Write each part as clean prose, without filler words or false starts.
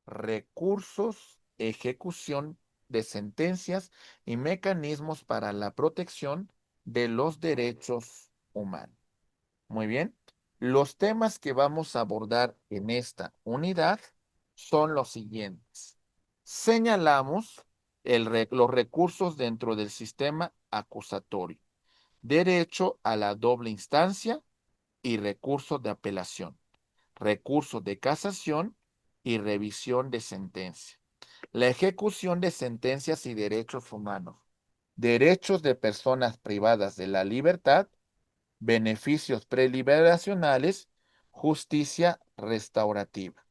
Recursos, ejecución de sentencias y mecanismos para la protección de los derechos humanos. Muy bien. Los temas que vamos a abordar en esta unidad son los siguientes. Señalamos los recursos dentro del sistema acusatorio, derecho a la doble instancia y recursos de apelación, recursos de casación y revisión de sentencia. La ejecución de sentencias y derechos humanos, derechos de personas privadas de la libertad, beneficios preliberacionales, justicia restaurativa.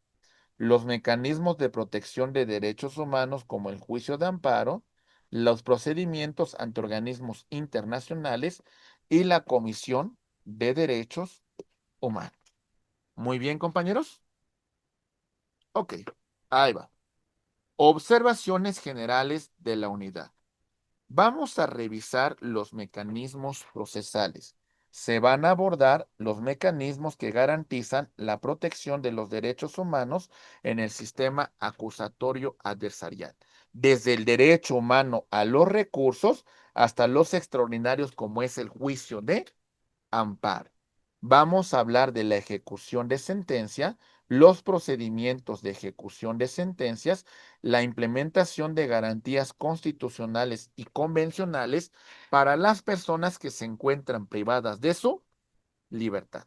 Los mecanismos de protección de derechos humanos como el juicio de amparo, los procedimientos ante organismos internacionales y la Comisión de Derechos Humanos. Muy bien, compañeros. Ok, ahí va. Observaciones generales de la unidad. Vamos a revisar los mecanismos procesales. Se van a abordar los mecanismos que garantizan la protección de los derechos humanos en el sistema acusatorio adversarial, desde el derecho humano a los recursos hasta los extraordinarios como es el juicio de amparo. Vamos a hablar de la ejecución de sentencia, los procedimientos de ejecución de sentencias, la implementación de garantías constitucionales y convencionales para las personas que se encuentran privadas de su libertad.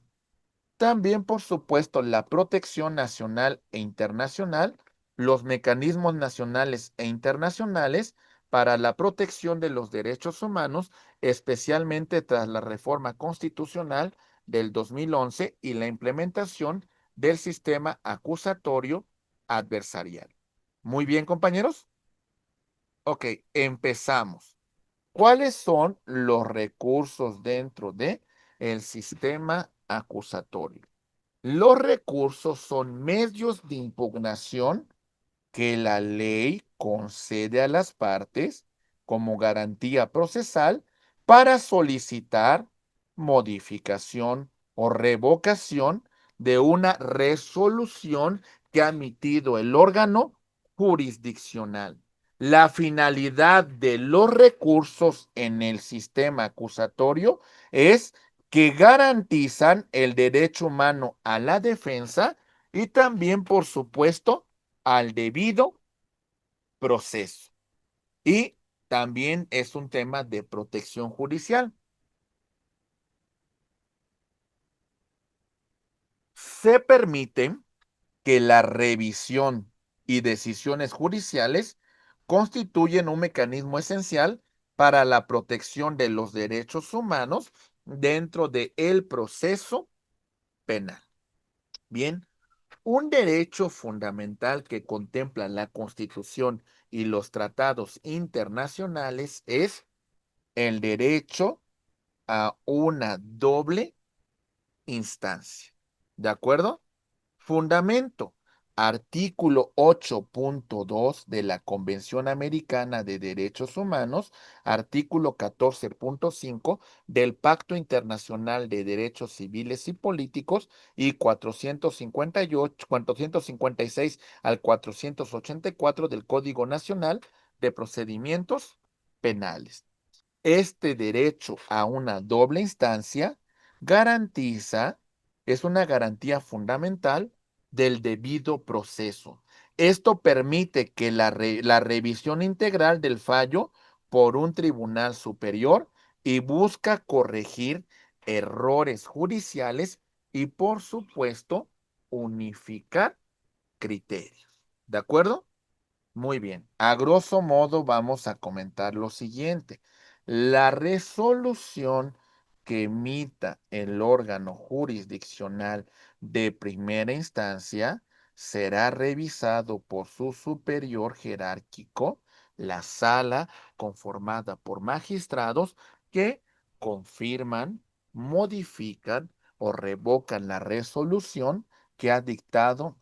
También, por supuesto, la protección nacional e internacional, los mecanismos nacionales e internacionales para la protección de los derechos humanos, especialmente tras la reforma constitucional del 2011 y la implementación del sistema acusatorio adversarial. Muy bien, compañeros. Ok, empezamos. ¿Cuáles son los recursos dentro de el sistema acusatorio? Los recursos son medios de impugnación que la ley concede a las partes como garantía procesal para solicitar modificación o revocación de una resolución que ha emitido el órgano jurisdiccional. La finalidad de los recursos en el sistema acusatorio es que garantizan el derecho humano a la defensa y también, por supuesto, al debido proceso. Y también es un tema de protección judicial. Se permite que la revisión y decisiones judiciales constituyen un mecanismo esencial para la protección de los derechos humanos dentro del proceso penal. Bien, un derecho fundamental que contempla la Constitución y los tratados internacionales es el derecho a una doble instancia. ¿De acuerdo? Fundamento. Artículo 8.2 de la Convención Americana de Derechos Humanos, artículo 14.5 del Pacto Internacional de Derechos Civiles y Políticos y 458, 456 al 484 del Código Nacional de Procedimientos Penales. Este derecho a una doble instancia garantiza, es una garantía fundamental del debido proceso. Esto permite que la revisión integral del fallo por un tribunal superior y busca corregir errores judiciales y, por supuesto, unificar criterios. ¿De acuerdo? Muy bien. A grosso modo vamos a comentar lo siguiente. La resolución que emita el órgano jurisdiccional de primera instancia será revisado por su superior jerárquico, la sala conformada por magistrados que confirman, modifican o revocan la resolución que ha dictado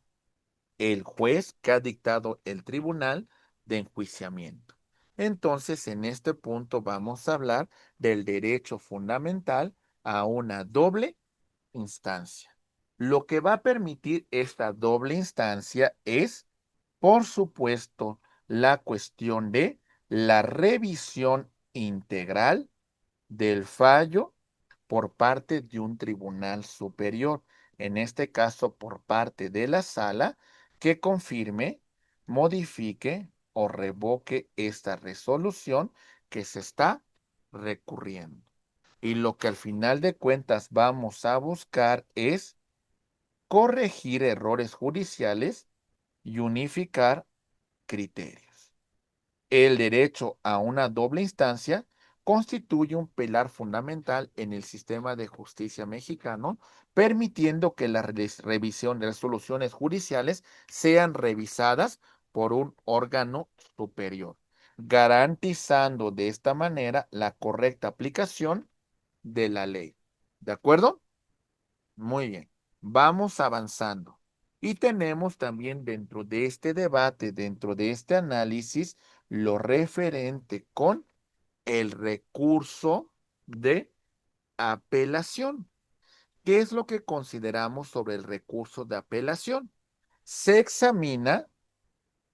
el juez que ha dictado el tribunal de enjuiciamiento. Entonces, en este punto vamos a hablar del derecho fundamental a una doble instancia. Lo que va a permitir esta doble instancia es, por supuesto, la cuestión de la revisión integral del fallo por parte de un tribunal superior, en este caso por parte de la sala, que confirme, modifique o revoque esta resolución que se está recurriendo. Y lo que al final de cuentas vamos a buscar es corregir errores judiciales y unificar criterios. El derecho a una doble instancia constituye un pilar fundamental en el sistema de justicia mexicano, permitiendo que la revisión de resoluciones judiciales sean revisadas por un órgano superior, garantizando de esta manera la correcta aplicación de la ley. ¿De acuerdo? Muy bien. Vamos avanzando. Y tenemos también dentro de este debate, dentro de este análisis, lo referente con el recurso de apelación. ¿Qué es lo que consideramos sobre el recurso de apelación? Se examina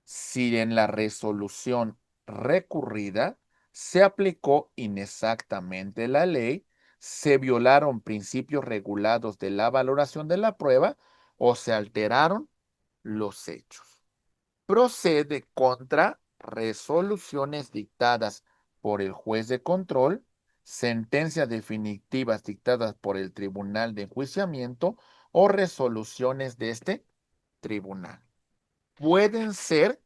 si en la resolución recurrida se aplicó inexactamente la ley, se violaron principios regulados de la valoración de la prueba o se alteraron los hechos. Procede contra resoluciones dictadas por el juez de control, sentencias definitivas dictadas por el tribunal de enjuiciamiento o resoluciones de este tribunal. Pueden ser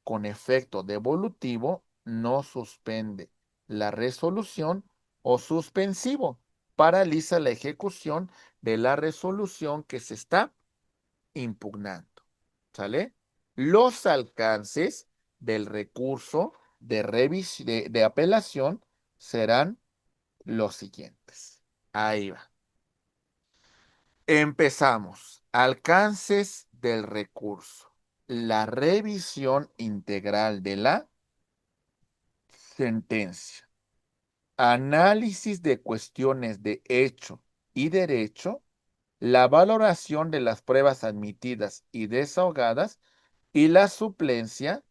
con efecto devolutivo, no suspende la resolución, o suspensivo, paraliza la ejecución de la resolución que se está impugnando. ¿Sale? Los alcances del recurso de apelación serán los siguientes. Ahí va. Empezamos. Alcances del recurso. La revisión integral de la sentencia. Análisis de cuestiones de hecho y derecho. La valoración de las pruebas admitidas y desahogadas y la suplencia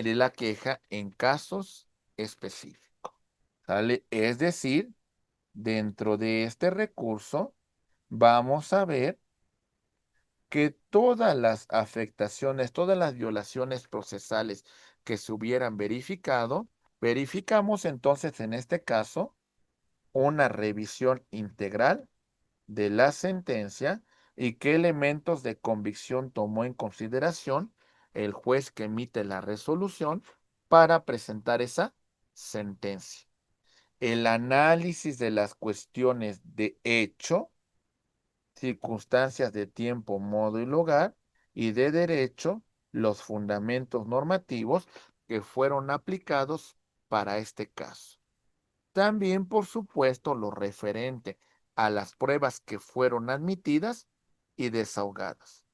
de la queja en casos específicos. ¿Sale? Es decir, dentro de este recurso vamos a ver que todas las afectaciones, todas las violaciones procesales que se hubieran verificado, verificamos entonces en este caso una revisión integral de la sentencia y qué elementos de convicción tomó en consideración el juez que emite la resolución para presentar esa sentencia. El análisis de las cuestiones de hecho, circunstancias de tiempo, modo y lugar, y de derecho, los fundamentos normativos que fueron aplicados para este caso. También, por supuesto, lo referente a las pruebas que fueron admitidas y desahogadas.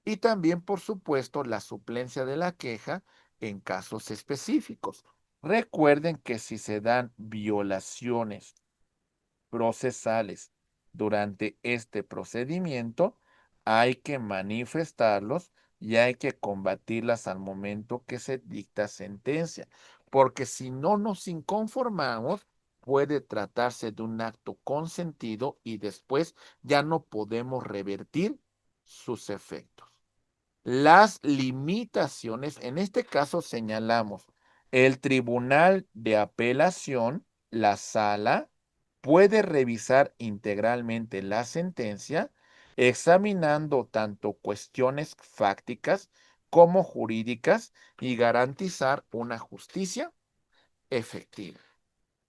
Y también, por supuesto, la suplencia de la queja en casos específicos. Recuerden que si se dan violaciones procesales durante este procedimiento, hay que manifestarlos y hay que combatirlas al momento que se dicta sentencia, porque si no nos inconformamos, puede tratarse de un acto consentido y después ya no podemos revertir sus efectos. Las limitaciones, en este caso señalamos, el tribunal de apelación, la sala, puede revisar integralmente la sentencia, examinando tanto cuestiones fácticas como jurídicas y garantizar una justicia efectiva.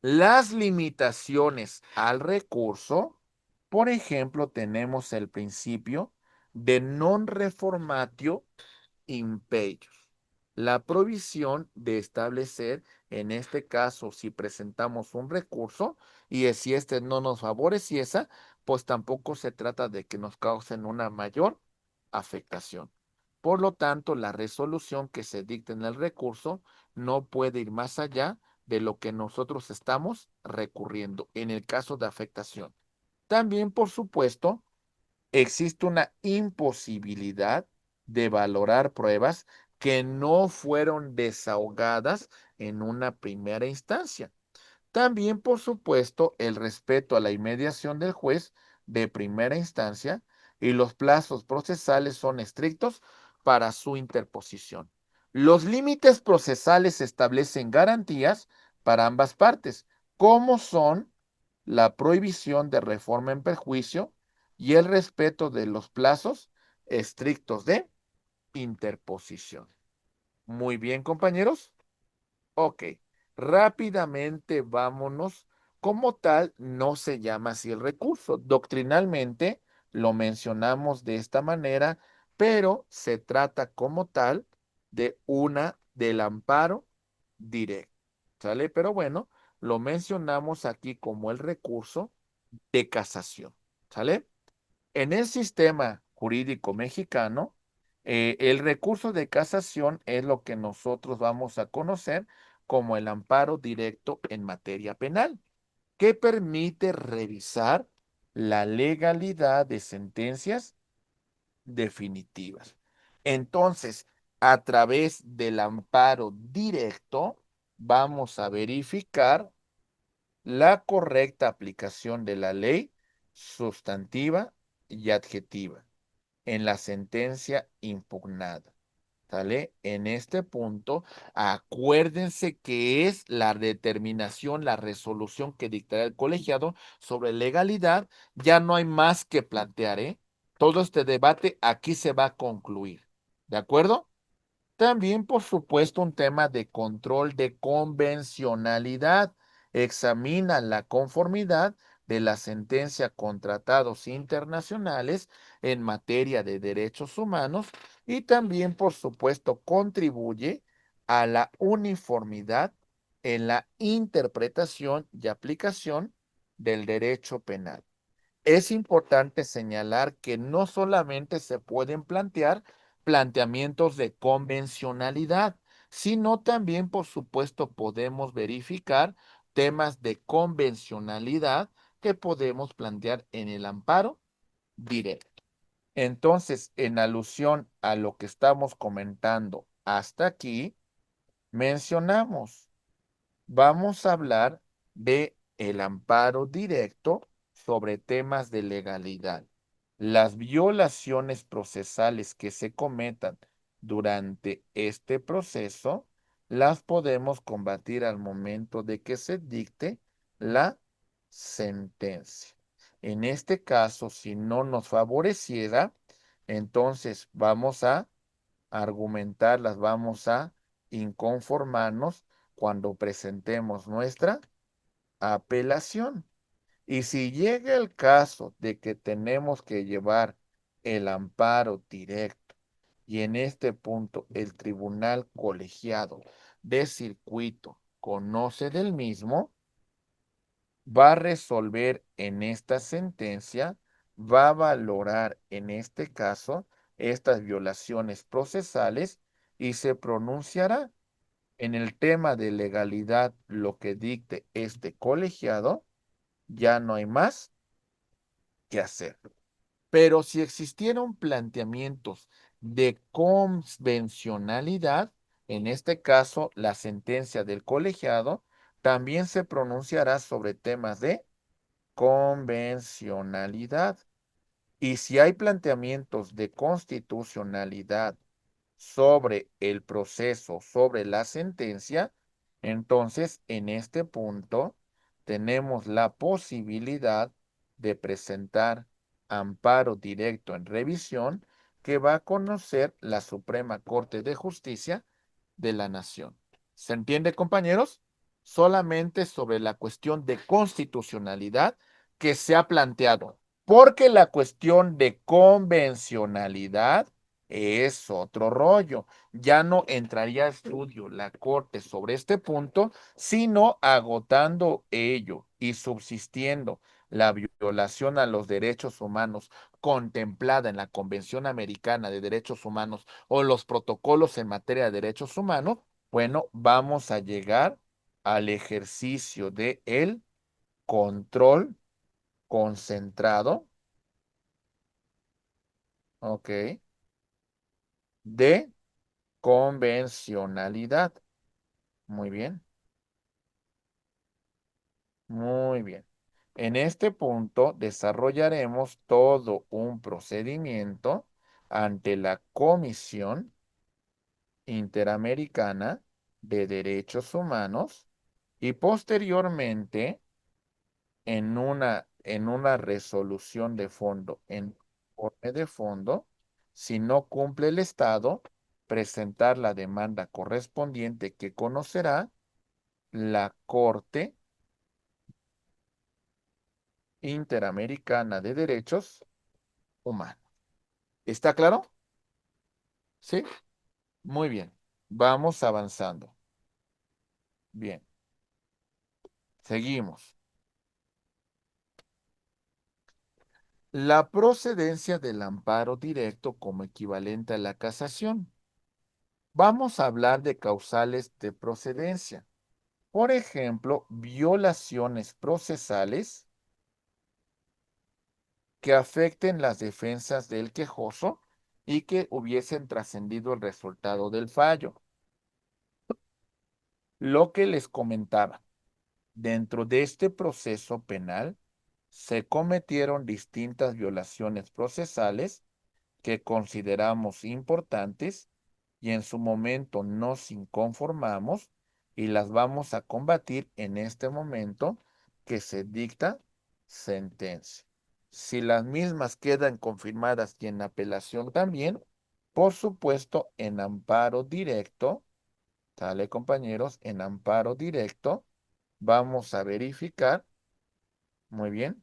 Las limitaciones al recurso, por ejemplo, tenemos el principio de non reformatio imperios. La provisión de establecer, en este caso, si presentamos un recurso y si este no nos favoreciese, pues tampoco se trata de que nos causen una mayor afectación. Por lo tanto, la resolución que se dicta en el recurso no puede ir más allá de lo que nosotros estamos recurriendo en el caso de afectación. También, por supuesto, existe una imposibilidad de valorar pruebas que no fueron desahogadas en una primera instancia. También, por supuesto, el respeto a la inmediación del juez de primera instancia y los plazos procesales son estrictos para su interposición. Los límites procesales establecen garantías para ambas partes, como son la prohibición de reforma en perjuicio y el respeto de los plazos estrictos de interposición. Muy bien, compañeros. Ok, rápidamente vámonos. Como tal, no se llama así el recurso. Doctrinalmente lo mencionamos de esta manera, pero se trata como tal del amparo directo. ¿Sale? Pero bueno, lo mencionamos aquí como el recurso de casación. ¿Sale? En el sistema jurídico mexicano, el recurso de casación es lo que nosotros vamos a conocer como el amparo directo en materia penal, que permite revisar la legalidad de sentencias definitivas. Entonces, a través del amparo directo, vamos a verificar la correcta aplicación de la ley sustantiva y adjetiva en la sentencia impugnada. ¿Sale? En este punto, acuérdense que es la determinación, la resolución que dictará el colegiado sobre legalidad. Ya no hay más que plantear, ¿eh? Todo este debate aquí se va a concluir. ¿De acuerdo? También, por supuesto, un tema de control de convencionalidad. Examina la conformidad de la sentencia con tratados internacionales en materia de derechos humanos y también, por supuesto, contribuye a la uniformidad en la interpretación y aplicación del derecho penal. Es importante señalar que no solamente se pueden plantear planteamientos de convencionalidad, sino también, por supuesto, podemos verificar temas de convencionalidad que podemos plantear en el amparo directo. Entonces, en alusión a lo que estamos comentando hasta aquí, mencionamos. Vamos a hablar de el amparo directo sobre temas de legalidad. Las violaciones procesales que se cometan durante este proceso las podemos combatir al momento de que se dicte la sentencia. En este caso, si no nos favoreciera, entonces vamos a argumentarlas, vamos a inconformarnos cuando presentemos nuestra apelación. Y si llega el caso de que tenemos que llevar el amparo directo y en este punto el tribunal colegiado de circuito conoce del mismo, va a resolver en esta sentencia, va a valorar en este caso estas violaciones procesales y se pronunciará en el tema de legalidad lo que dicte este colegiado, ya no hay más que hacer. Pero si existieron planteamientos de convencionalidad, en este caso la sentencia del colegiado, también se pronunciará sobre temas de convencionalidad. Y si hay planteamientos de constitucionalidad sobre el proceso, sobre la sentencia, entonces en este punto tenemos la posibilidad de presentar amparo directo en revisión que va a conocer la Suprema Corte de Justicia de la Nación. ¿Se entiende, compañeros? Solamente sobre la cuestión de constitucionalidad que se ha planteado, porque la cuestión de convencionalidad es otro rollo. Ya no entraría a estudio la Corte sobre este punto, sino agotando ello y subsistiendo la violación a los derechos humanos contemplada en la Convención Americana de Derechos Humanos o los protocolos en materia de derechos humanos, bueno, vamos a llegar al ejercicio de el control concentrado, ¿ok? De convencionalidad. Muy bien, muy bien. En este punto desarrollaremos todo un procedimiento ante la Comisión Interamericana de Derechos Humanos y posteriormente en una resolución de fondo, en informe de fondo, si no cumple el Estado, presentar la demanda correspondiente que conocerá la Corte Interamericana de Derechos Humanos. ¿Está claro? Sí. Muy bien. Vamos avanzando. Bien. Seguimos. La procedencia del amparo directo como equivalente a la casación. Vamos a hablar de causales de procedencia. Por ejemplo, violaciones procesales que afecten las defensas del quejoso y que hubiesen trascendido el resultado del fallo. Lo que les comentaba, dentro de este proceso penal se cometieron distintas violaciones procesales que consideramos importantes y en su momento nos inconformamos y las vamos a combatir en este momento que se dicta sentencia. Si las mismas quedan confirmadas y en apelación también, por supuesto, en amparo directo, ¿sale, compañeros? En amparo directo, vamos a verificar, muy bien.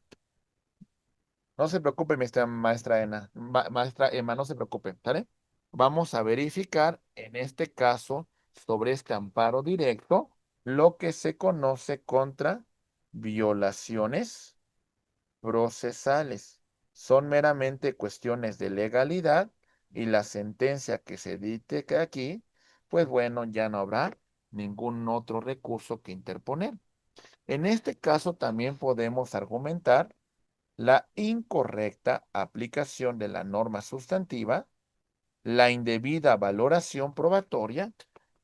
No se preocupe, maestra Ena, maestra Emma, no se preocupe, ¿sale? Vamos a verificar en este caso sobre este amparo directo lo que se conoce contra violaciones procesales. Son meramente cuestiones de legalidad y la sentencia que se dicte que aquí, pues bueno, ya no habrá ningún otro recurso que interponer. En este caso también podemos argumentar la incorrecta aplicación de la norma sustantiva, la indebida valoración probatoria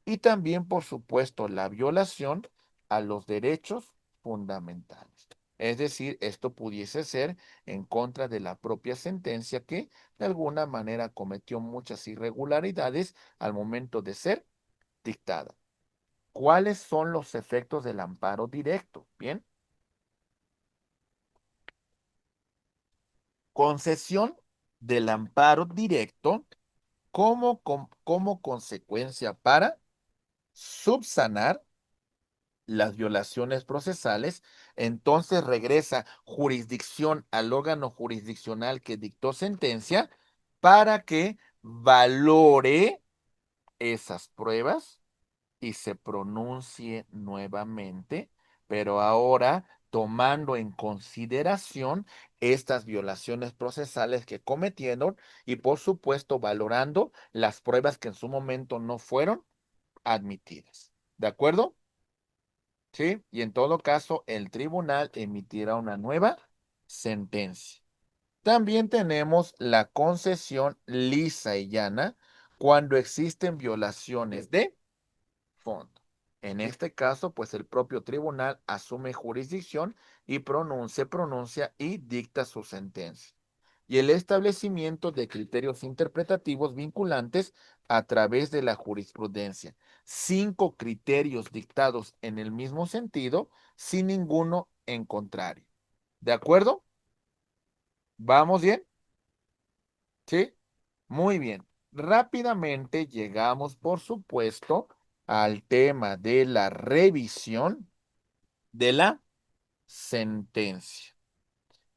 y también, por supuesto, la violación a los derechos fundamentales. Es decir, esto pudiese ser en contra de la propia sentencia que de alguna manera cometió muchas irregularidades al momento de ser dictada. ¿Cuáles son los efectos del amparo directo? Bien, concesión del amparo directo como consecuencia para subsanar las violaciones procesales, entonces regresa jurisdicción al órgano jurisdiccional que dictó sentencia para que valore esas pruebas y se pronuncie nuevamente, pero ahora tomando en consideración estas violaciones procesales que cometieron y por supuesto valorando las pruebas que en su momento no fueron admitidas. ¿De acuerdo? Sí, y en todo caso el tribunal emitirá una nueva sentencia. También tenemos la concesión lisa y llana cuando existen violaciones de fondo. En este caso, pues el propio tribunal asume jurisdicción y pronuncia y dicta su sentencia. Y el establecimiento de criterios interpretativos vinculantes a través de la jurisprudencia. 5 criterios dictados en el mismo sentido, sin ninguno en contrario. ¿De acuerdo? ¿Vamos bien? ¿Sí? Muy bien. Rápidamente llegamos, por supuesto, al tema de la revisión de la sentencia.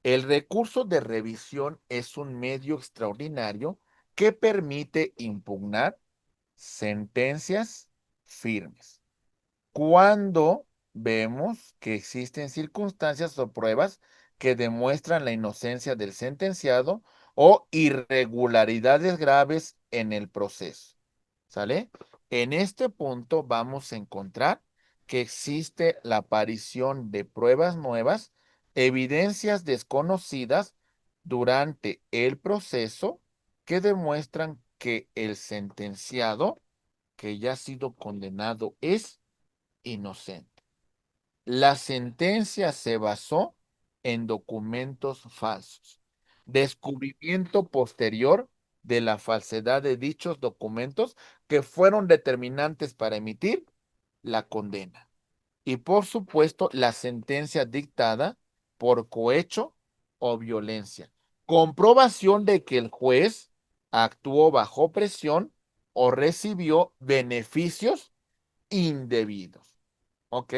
El recurso de revisión es un medio extraordinario que permite impugnar sentencias firmes. Cuando vemos que existen circunstancias o pruebas que demuestran la inocencia del sentenciado o irregularidades graves en el proceso. ¿Sale? En este punto vamos a encontrar que existe la aparición de pruebas nuevas, evidencias desconocidas durante el proceso que demuestran que el sentenciado que ya ha sido condenado es inocente. La sentencia se basó en documentos falsos. Descubrimiento posterior de la falsedad de dichos documentos que fueron determinantes para emitir la condena. Y por supuesto, la sentencia dictada por cohecho o violencia. Comprobación de que el juez actuó bajo presión o recibió beneficios indebidos. ¿Ok?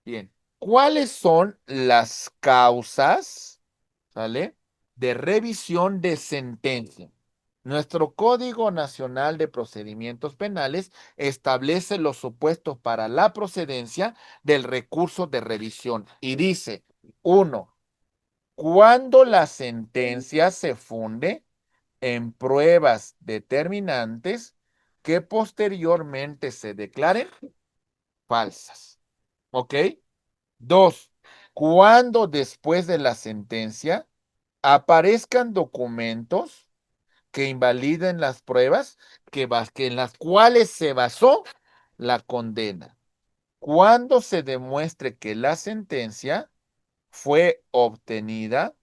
Bien. ¿Cuáles son las causas, ¿sale? De revisión de sentencia? Nuestro Código Nacional de Procedimientos Penales establece los supuestos para la procedencia del recurso de revisión y dice, uno, cuando la sentencia se funde en pruebas determinantes que posteriormente se declaren falsas. ¿Ok? Dos, cuando después de la sentencia aparezcan documentos que invaliden las pruebas que en las cuales se basó la condena. Cuando se demuestre que la sentencia fue obtenida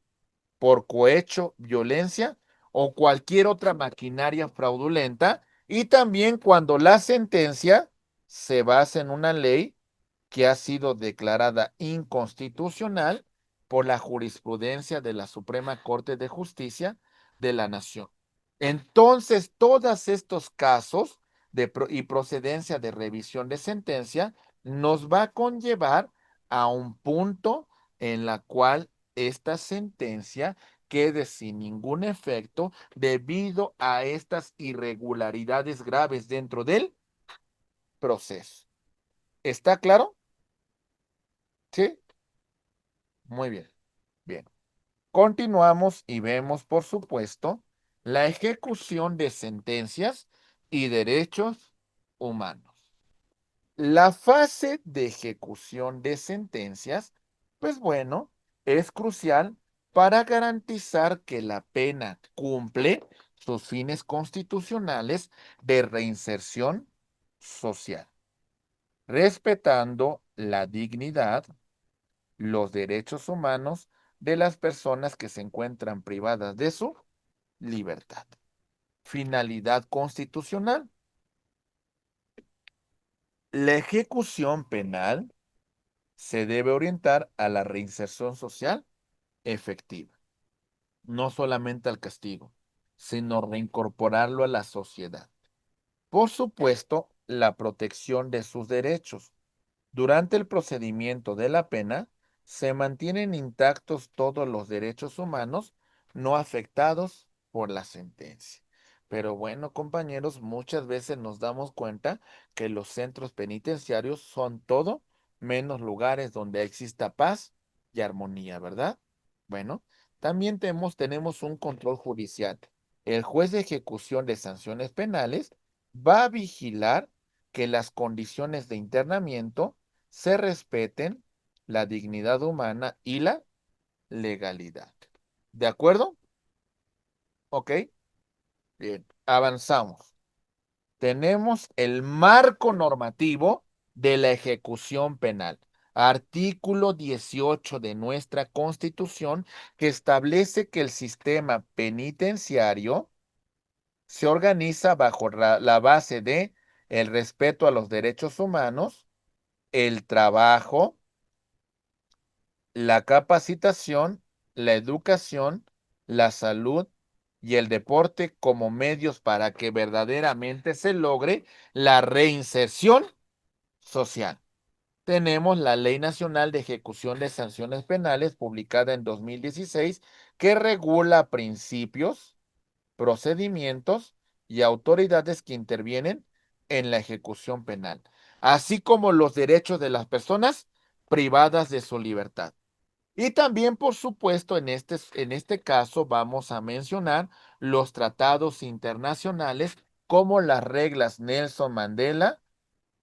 por cohecho, violencia o cualquier otra maquinaria fraudulenta, y también cuando la sentencia se basa en una ley que ha sido declarada inconstitucional por la jurisprudencia de la Suprema Corte de Justicia de la Nación. Entonces, todos estos casos y procedencia de revisión de sentencia nos va a conllevar a un punto en la cual esta sentencia quede sin ningún efecto debido a estas irregularidades graves dentro del proceso. ¿Está claro? Sí. Muy bien. Bien. Continuamos y vemos, por supuesto, la ejecución de sentencias y derechos humanos. La fase de ejecución de sentencias, pues bueno, es crucial para garantizar que la pena cumple sus fines constitucionales de reinserción social, respetando la dignidad, los derechos humanos de las personas que se encuentran privadas de su libertad. Finalidad constitucional. La ejecución penal se debe orientar a la reinserción social efectiva, no solamente al castigo, sino reincorporarlo a la sociedad. Por supuesto, la protección de sus derechos. Durante el procedimiento de la pena, se mantienen intactos todos los derechos humanos no afectados por la sentencia. Pero bueno, compañeros, muchas veces nos damos cuenta que los centros penitenciarios son todo menos lugares donde exista paz y armonía, ¿verdad? Bueno, también tenemos un control judicial. El juez de ejecución de sanciones penales va a vigilar que las condiciones de internamiento se respeten la dignidad humana y la legalidad. ¿De acuerdo? ¿Ok? Bien, avanzamos. Tenemos el marco normativo de la ejecución penal. Artículo 18 de nuestra Constitución, que establece que el sistema penitenciario se organiza bajo la base de el respeto a los derechos humanos, el trabajo, la capacitación, la educación, la salud y el deporte como medios para que verdaderamente se logre la reinserción social. Tenemos la Ley Nacional de Ejecución de Sanciones Penales publicada en 2016 que regula principios, procedimientos y autoridades que intervienen en la ejecución penal, así como los derechos de las personas privadas de su libertad. Y también, por supuesto, en este caso vamos a mencionar los tratados internacionales como las reglas Nelson Mandela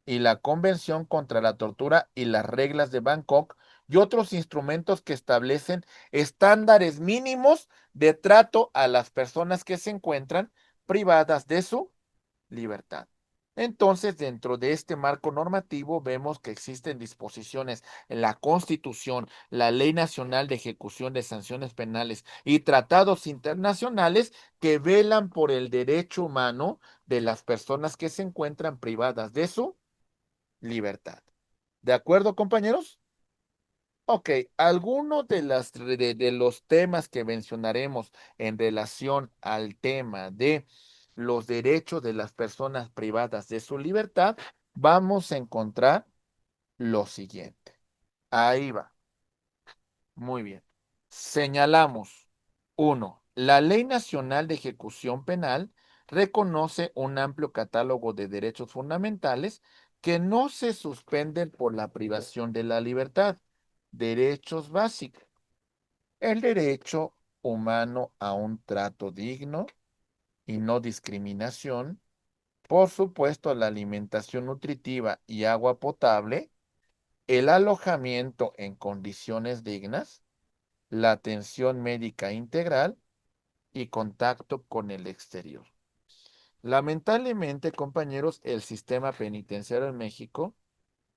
y la Convención contra la Tortura y las reglas de Bangkok y otros instrumentos que establecen estándares mínimos de trato a las personas que se encuentran privadas de su libertad. Entonces, dentro de este marco normativo, vemos que existen disposiciones en la Constitución, la Ley Nacional de Ejecución de Sanciones Penales y tratados internacionales que velan por el derecho humano de las personas que se encuentran privadas de su libertad. ¿De acuerdo, compañeros? Ok, algunos de los temas que mencionaremos en relación al tema de los derechos de las personas privadas de su libertad, vamos a encontrar lo siguiente. Ahí va. Muy bien. Señalamos, uno, la Ley Nacional de Ejecución Penal reconoce un amplio catálogo de derechos fundamentales que no se suspenden por la privación de la libertad. Derechos básicos. El derecho humano a un trato digno y no discriminación. Por supuesto, la alimentación nutritiva y agua potable. El alojamiento en condiciones dignas, la atención médica integral y contacto con el exterior. Lamentablemente, compañeros, el sistema penitenciario en México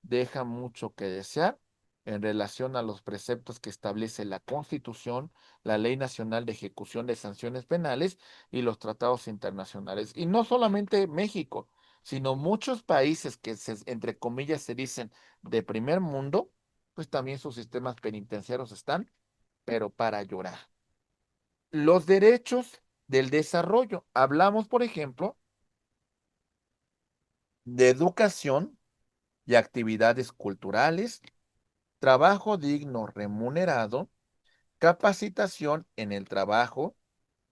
deja mucho que desear en relación a los preceptos que establece la Constitución, la Ley Nacional de Ejecución de Sanciones Penales y los tratados internacionales. Y no solamente México, sino muchos países que entre comillas se dicen de primer mundo, pues también sus sistemas penitenciarios están, pero para llorar. Los derechos del desarrollo. Hablamos, por ejemplo, de educación y actividades culturales, trabajo digno remunerado, capacitación en el trabajo,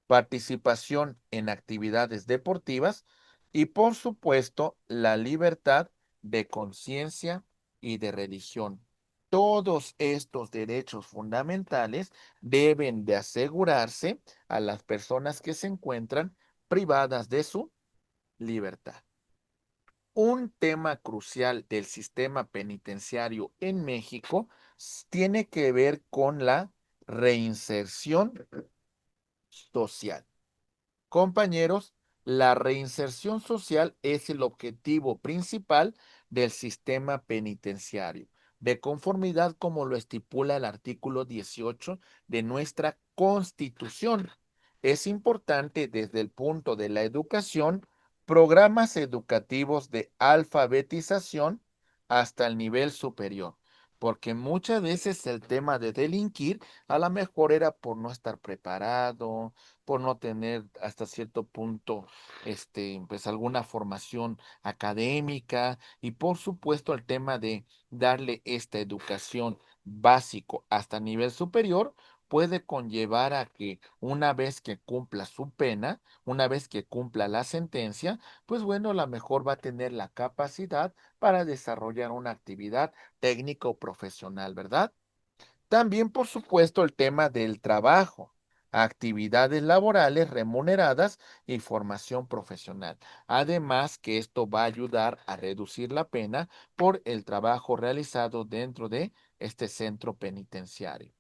participación en actividades deportivas y, por supuesto, la libertad de conciencia y de religión. Todos estos derechos fundamentales deben de asegurarse a las personas que se encuentran privadas de su libertad. Un tema crucial del sistema penitenciario en México tiene que ver con la reinserción social. Compañeros, la reinserción social es el objetivo principal del sistema penitenciario, de conformidad como lo estipula el artículo 18 de nuestra Constitución. Es importante desde el punto de la educación, programas educativos de alfabetización hasta el nivel superior, porque muchas veces el tema de delinquir a lo mejor era por no estar preparado, por no tener hasta cierto punto, pues alguna formación académica y por supuesto el tema de darle esta educación básico hasta nivel superior puede conllevar a que una vez que cumpla su pena, una vez que cumpla la sentencia, pues bueno, a lo mejor va a tener la capacidad para desarrollar una actividad técnica o profesional, ¿verdad? También, por supuesto, el tema del trabajo, actividades laborales remuneradas y formación profesional. Además, que esto va a ayudar a reducir la pena por el trabajo realizado dentro de este centro penitenciario.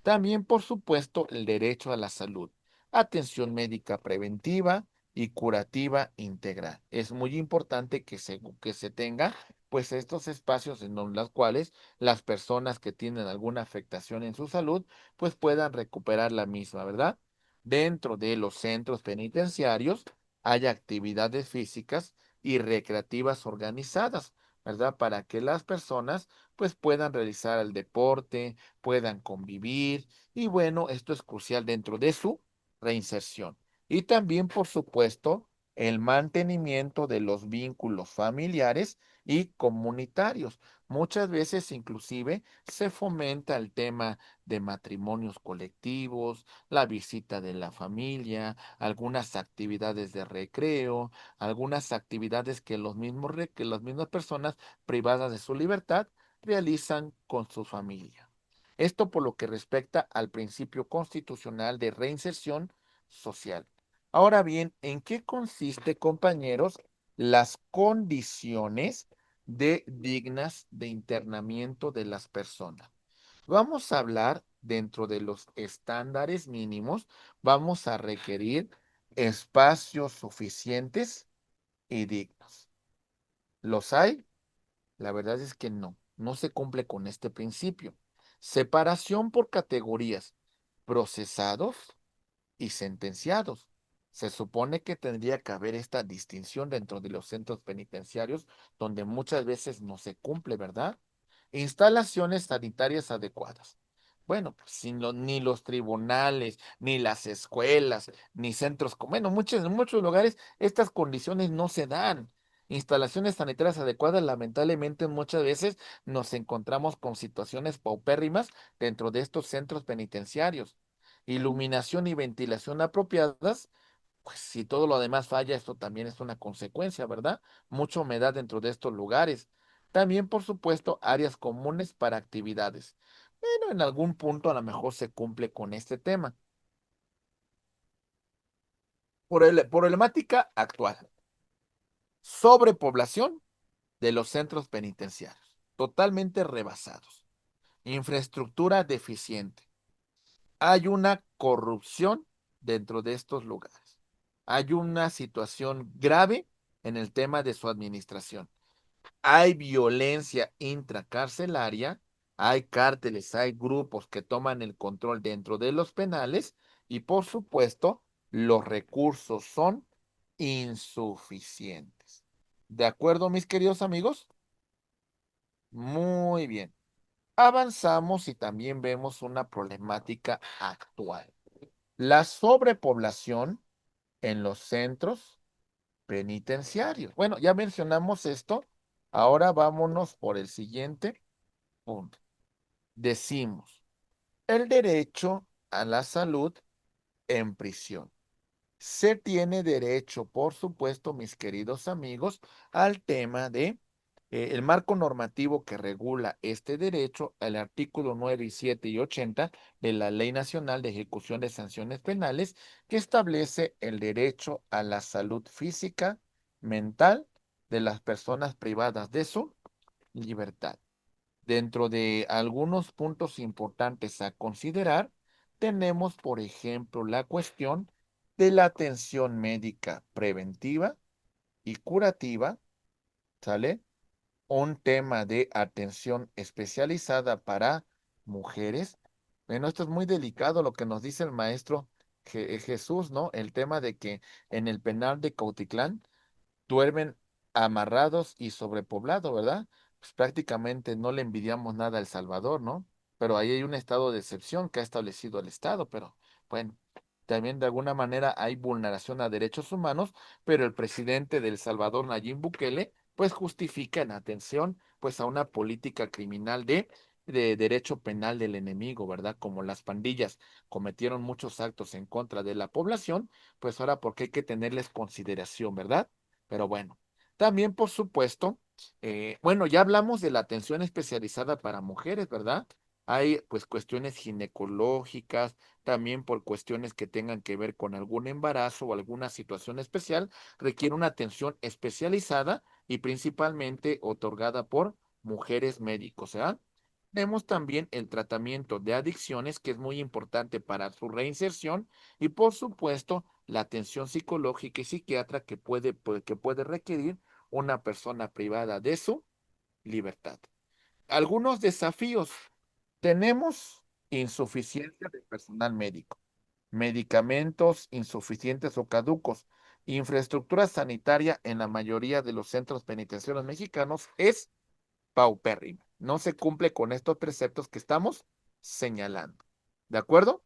También, por supuesto, el derecho a la salud, atención médica preventiva y curativa integral. Es muy importante que se tenga pues estos espacios en los cuales las personas que tienen alguna afectación en su salud pues puedan recuperar la misma, ¿verdad? Dentro de los centros penitenciarios hay actividades físicas y recreativas organizadas, ¿verdad? Para que las personas pues puedan realizar el deporte, puedan convivir y bueno, esto es crucial dentro de su reinserción. Y también, por supuesto, el mantenimiento de los vínculos familiares y comunitarios. Muchas veces inclusive se fomenta el tema de matrimonios colectivos, la visita de la familia, algunas actividades de recreo, algunas actividades que que las mismas personas privadas de su libertad realizan con su familia. Esto por lo que respecta al principio constitucional de reinserción social. Ahora bien, ¿en qué consiste, compañeros, las condiciones de dignas de internamiento de las personas? Vamos a hablar dentro de los estándares mínimos, vamos a requerir espacios suficientes y dignos. ¿Los hay? La verdad es que no, no se cumple con este principio. Separación por categorías, procesados y sentenciados. Se supone que tendría que haber esta distinción dentro de los centros penitenciarios, donde muchas veces no se cumple, ¿verdad? Instalaciones sanitarias adecuadas. Bueno, pues ni los tribunales, ni las escuelas, ni centros, bueno, en muchos lugares estas condiciones no se dan. Instalaciones sanitarias adecuadas, lamentablemente muchas veces nos encontramos con situaciones paupérrimas dentro de estos centros penitenciarios. Iluminación y ventilación apropiadas, pues si todo lo demás falla, esto también es una consecuencia, ¿verdad? Mucha humedad dentro de estos lugares. También, por supuesto, áreas comunes para actividades. Bueno, en algún punto a lo mejor se cumple con este tema. Problemática actual. Sobrepoblación de los centros penitenciarios. Totalmente rebasados. Infraestructura deficiente. Hay una corrupción dentro de estos lugares. Hay una situación grave en el tema de su administración. Hay violencia intracarcelaria, hay cárteles, hay grupos que toman el control dentro de los penales y por supuesto los recursos son insuficientes. ¿De acuerdo, mis queridos amigos? Muy bien. Avanzamos y también vemos una problemática actual. La sobrepoblación en los centros penitenciarios. Bueno, ya mencionamos esto. Ahora vámonos por el siguiente punto. Decimos, el derecho a la salud en prisión. Se tiene derecho, por supuesto, mis queridos amigos, al tema de el marco normativo que regula este derecho, el artículo 9 y 7 y 80 de la Ley Nacional de Ejecución de Sanciones Penales, que establece el derecho a la salud física, mental de las personas privadas de su libertad. Dentro de algunos puntos importantes a considerar, tenemos, por ejemplo, la cuestión de la atención médica preventiva y curativa, ¿sale? Un tema de atención especializada para mujeres. Bueno, esto es muy delicado lo que nos dice el maestro Jesús, ¿no? El tema de que en el penal de Cautitlán duermen amarrados y sobrepoblados, ¿verdad? Pues prácticamente no le envidiamos nada a El Salvador, ¿no? Pero ahí hay un estado de excepción que ha establecido el Estado, pero bueno, también de alguna manera hay vulneración a derechos humanos, pero el presidente de El Salvador, Nayib Bukele, pues justifica en atención pues a una política criminal de derecho penal del enemigo, ¿verdad? Como las pandillas cometieron muchos actos en contra de la población, pues ahora porque hay que tenerles consideración, ¿verdad? Pero bueno, también por supuesto, bueno, ya hablamos de la atención especializada para mujeres, ¿verdad? Hay pues cuestiones ginecológicas, también por cuestiones que tengan que ver con algún embarazo o alguna situación especial, requiere una atención especializada y principalmente otorgada por mujeres médicos, ¿verdad? Vemos también el tratamiento de adicciones, que es muy importante para su reinserción, y por supuesto la atención psicológica y psiquiatra que puede requerir una persona privada de su libertad. Algunos desafíos. Tenemos insuficiencia de personal médico, medicamentos insuficientes o caducos, infraestructura sanitaria en la mayoría de los centros penitenciarios mexicanos es paupérrima. No se cumple con estos preceptos que estamos señalando. ¿De acuerdo?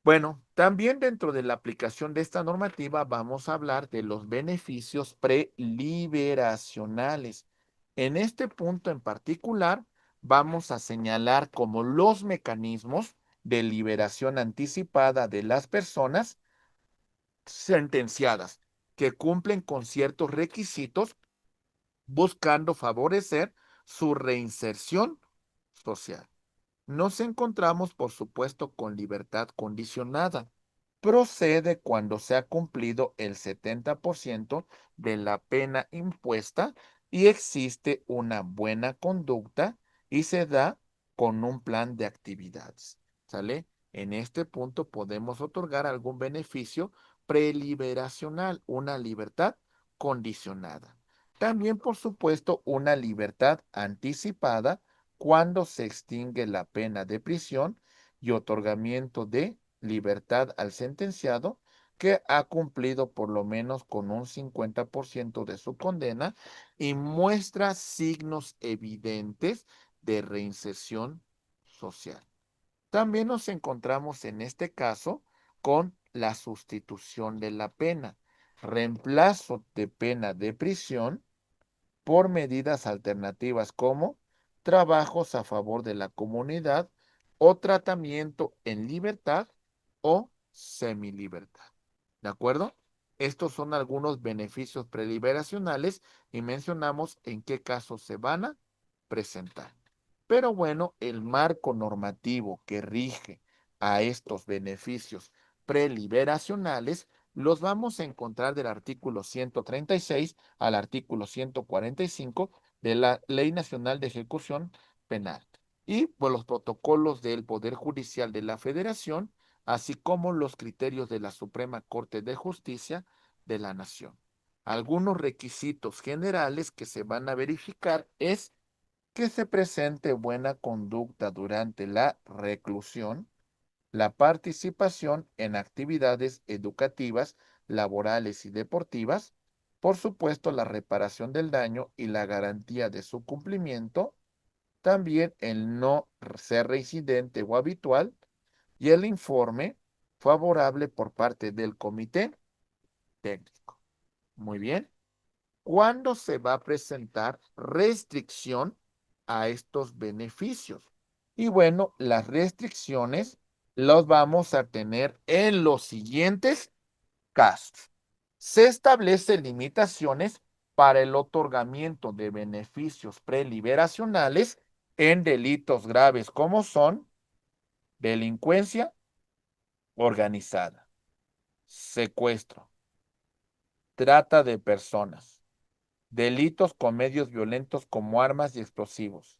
Bueno, también dentro de la aplicación de esta normativa vamos a hablar de los beneficios preliberacionales. En este punto en particular, vamos a señalar como los mecanismos de liberación anticipada de las personas sentenciadas que cumplen con ciertos requisitos buscando favorecer su reinserción social. Nos encontramos, por supuesto, con libertad condicionada. Procede cuando se ha cumplido el 70% de la pena impuesta y existe una buena conducta y se da con un plan de actividades. ¿Sale? En este punto podemos otorgar algún beneficio preliberacional, una libertad condicionada. También, por supuesto, una libertad anticipada cuando se extingue la pena de prisión y otorgamiento de libertad al sentenciado que ha cumplido por lo menos con un 50% de su condena y muestra signos evidentes de reinserción social. También nos encontramos en este caso con la sustitución de la pena, reemplazo de pena de prisión por medidas alternativas como trabajos a favor de la comunidad o tratamiento en libertad o semilibertad. ¿De acuerdo? Estos son algunos beneficios preliberacionales y mencionamos en qué casos se van a presentar. Pero bueno, el marco normativo que rige a estos beneficios preliberacionales los vamos a encontrar del artículo 136 al artículo 145 de la Ley Nacional de Ejecución Penal y por los protocolos del Poder Judicial de la Federación, así como los criterios de la Suprema Corte de Justicia de la Nación. Algunos requisitos generales que se van a verificar es que se presente buena conducta durante la reclusión, la participación en actividades educativas, laborales y deportivas, por supuesto la reparación del daño y la garantía de su cumplimiento, también el no ser reincidente o habitual y el informe favorable por parte del comité técnico. Muy bien. ¿Cuándo se va a presentar restricción a estos beneficios? Y bueno, las restricciones las vamos a tener en los siguientes casos. Se establecen limitaciones para el otorgamiento de beneficios preliberacionales en delitos graves como son delincuencia organizada, secuestro, trata de personas, delitos con medios violentos como armas y explosivos,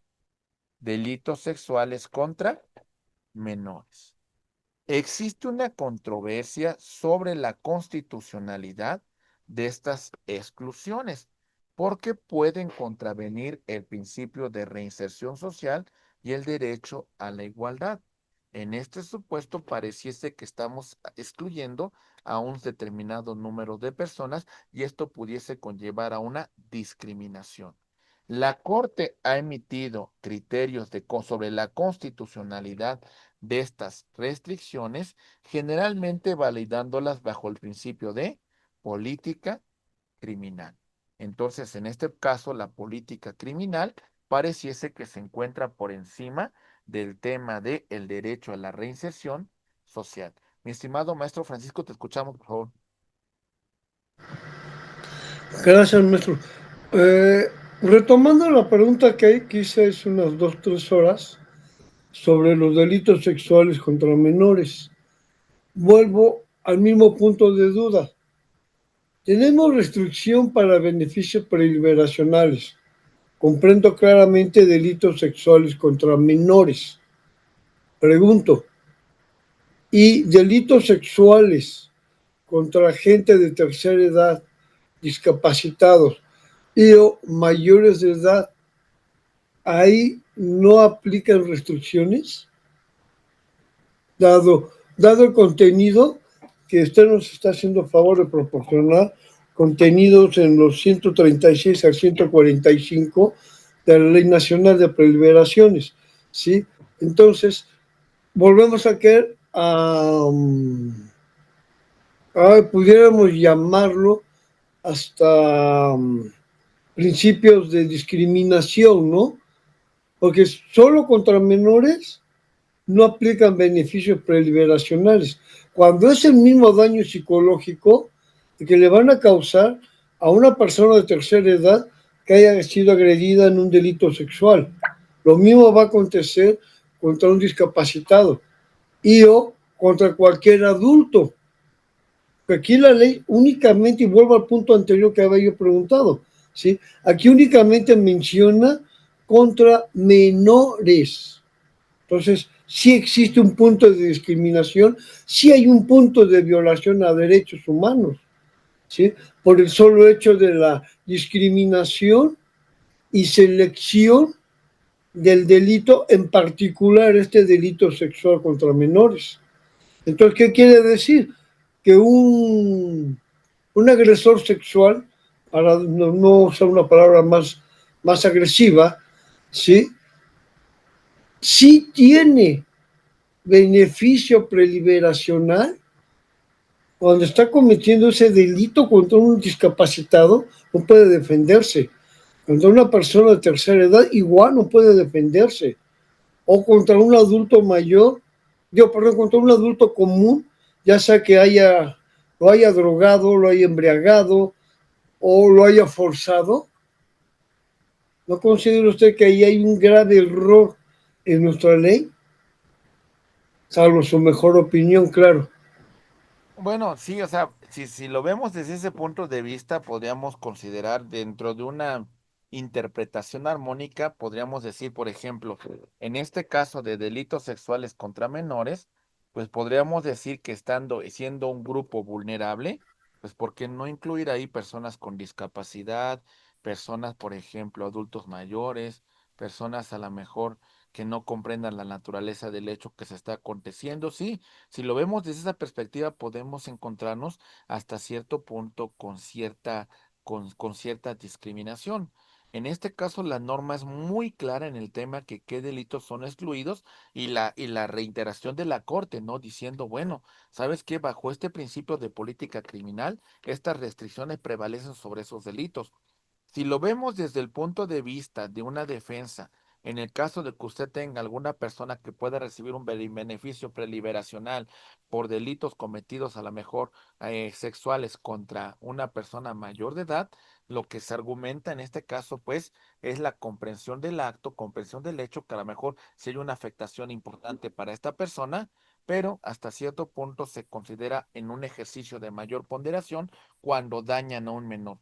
delitos sexuales contra menores. Existe una controversia sobre la constitucionalidad de estas exclusiones, porque pueden contravenir el principio de reinserción social y el derecho a la igualdad. En este supuesto pareciese que estamos excluyendo a un determinado número de personas y esto pudiese conllevar a una discriminación. La Corte ha emitido criterios sobre la constitucionalidad de estas restricciones, generalmente validándolas bajo el principio de política criminal. Entonces, en este caso, la política criminal pareciese que se encuentra por encima del tema del derecho a la reinserción social. Mi estimado maestro Francisco, te escuchamos, por favor. Gracias, maestro. Eh, Retomando la pregunta que hice hace unas 2, 3 horas sobre los delitos sexuales contra menores, vuelvo al mismo punto de duda. Tenemos restricción para beneficios preliberacionales. Comprendo claramente delitos sexuales contra menores. Pregunto, ¿y delitos sexuales contra gente de tercera edad, discapacitados y o mayores de edad, ahí no aplican restricciones, dado el contenido que usted nos está haciendo favor de proporcionar, contenidos en los 136 al 145 de la Ley Nacional de Preliberaciones, ¿sí? Entonces, volvemos a que pudiéramos llamarlo hasta principios de discriminación, ¿no? Porque solo contra menores no aplican beneficios preliberacionales. Cuando es el mismo daño psicológico que le van a causar a una persona de tercera edad que haya sido agredida en un delito sexual. Lo mismo va a acontecer contra un discapacitado y o contra cualquier adulto. Aquí la ley únicamente, y vuelvo al punto anterior que había yo preguntado, ¿sí? Aquí únicamente menciona contra menores. Entonces, sí existe un punto de discriminación, sí hay un punto de violación a derechos humanos, ¿sí? Por el solo hecho de la discriminación y selección del delito, en particular este delito sexual contra menores. Entonces, ¿qué quiere decir? Que un agresor sexual, para no usar una palabra más agresiva, ¿sí? Sí tiene beneficio preliberacional cuando está cometiendo ese delito contra un discapacitado, no puede defenderse. Contra una persona de tercera edad, igual no puede defenderse. O contra un adulto mayor, perdón, contra un adulto común, ya sea que lo haya drogado, lo haya embriagado o lo haya forzado. ¿No considera usted que ahí hay un grave error en nuestra ley? Salvo su mejor opinión, claro. Bueno, sí, o sea, si lo vemos desde ese punto de vista, podríamos considerar dentro de una interpretación armónica, podríamos decir, por ejemplo, en este caso de delitos sexuales contra menores, pues podríamos decir que siendo un grupo vulnerable, pues ¿por qué no incluir ahí personas con discapacidad, personas, por ejemplo, adultos mayores, personas a lo mejor que no comprendan la naturaleza del hecho que se está aconteciendo? Sí, si lo vemos desde esa perspectiva, podemos encontrarnos hasta cierto punto con cierta discriminación. En este caso, la norma es muy clara en el tema que qué delitos son excluidos y la reiteración de la Corte, ¿no? Diciendo, bueno, ¿sabes qué? Bajo este principio de política criminal, estas restricciones prevalecen sobre esos delitos. Si lo vemos desde el punto de vista de una defensa, en el caso de que usted tenga alguna persona que pueda recibir un beneficio preliberacional por delitos cometidos a lo mejor sexuales contra una persona mayor de edad, lo que se argumenta en este caso, pues, es la comprensión del acto, comprensión del hecho, que a lo mejor sí hay una afectación importante para esta persona, pero hasta cierto punto se considera en un ejercicio de mayor ponderación cuando dañan a un menor.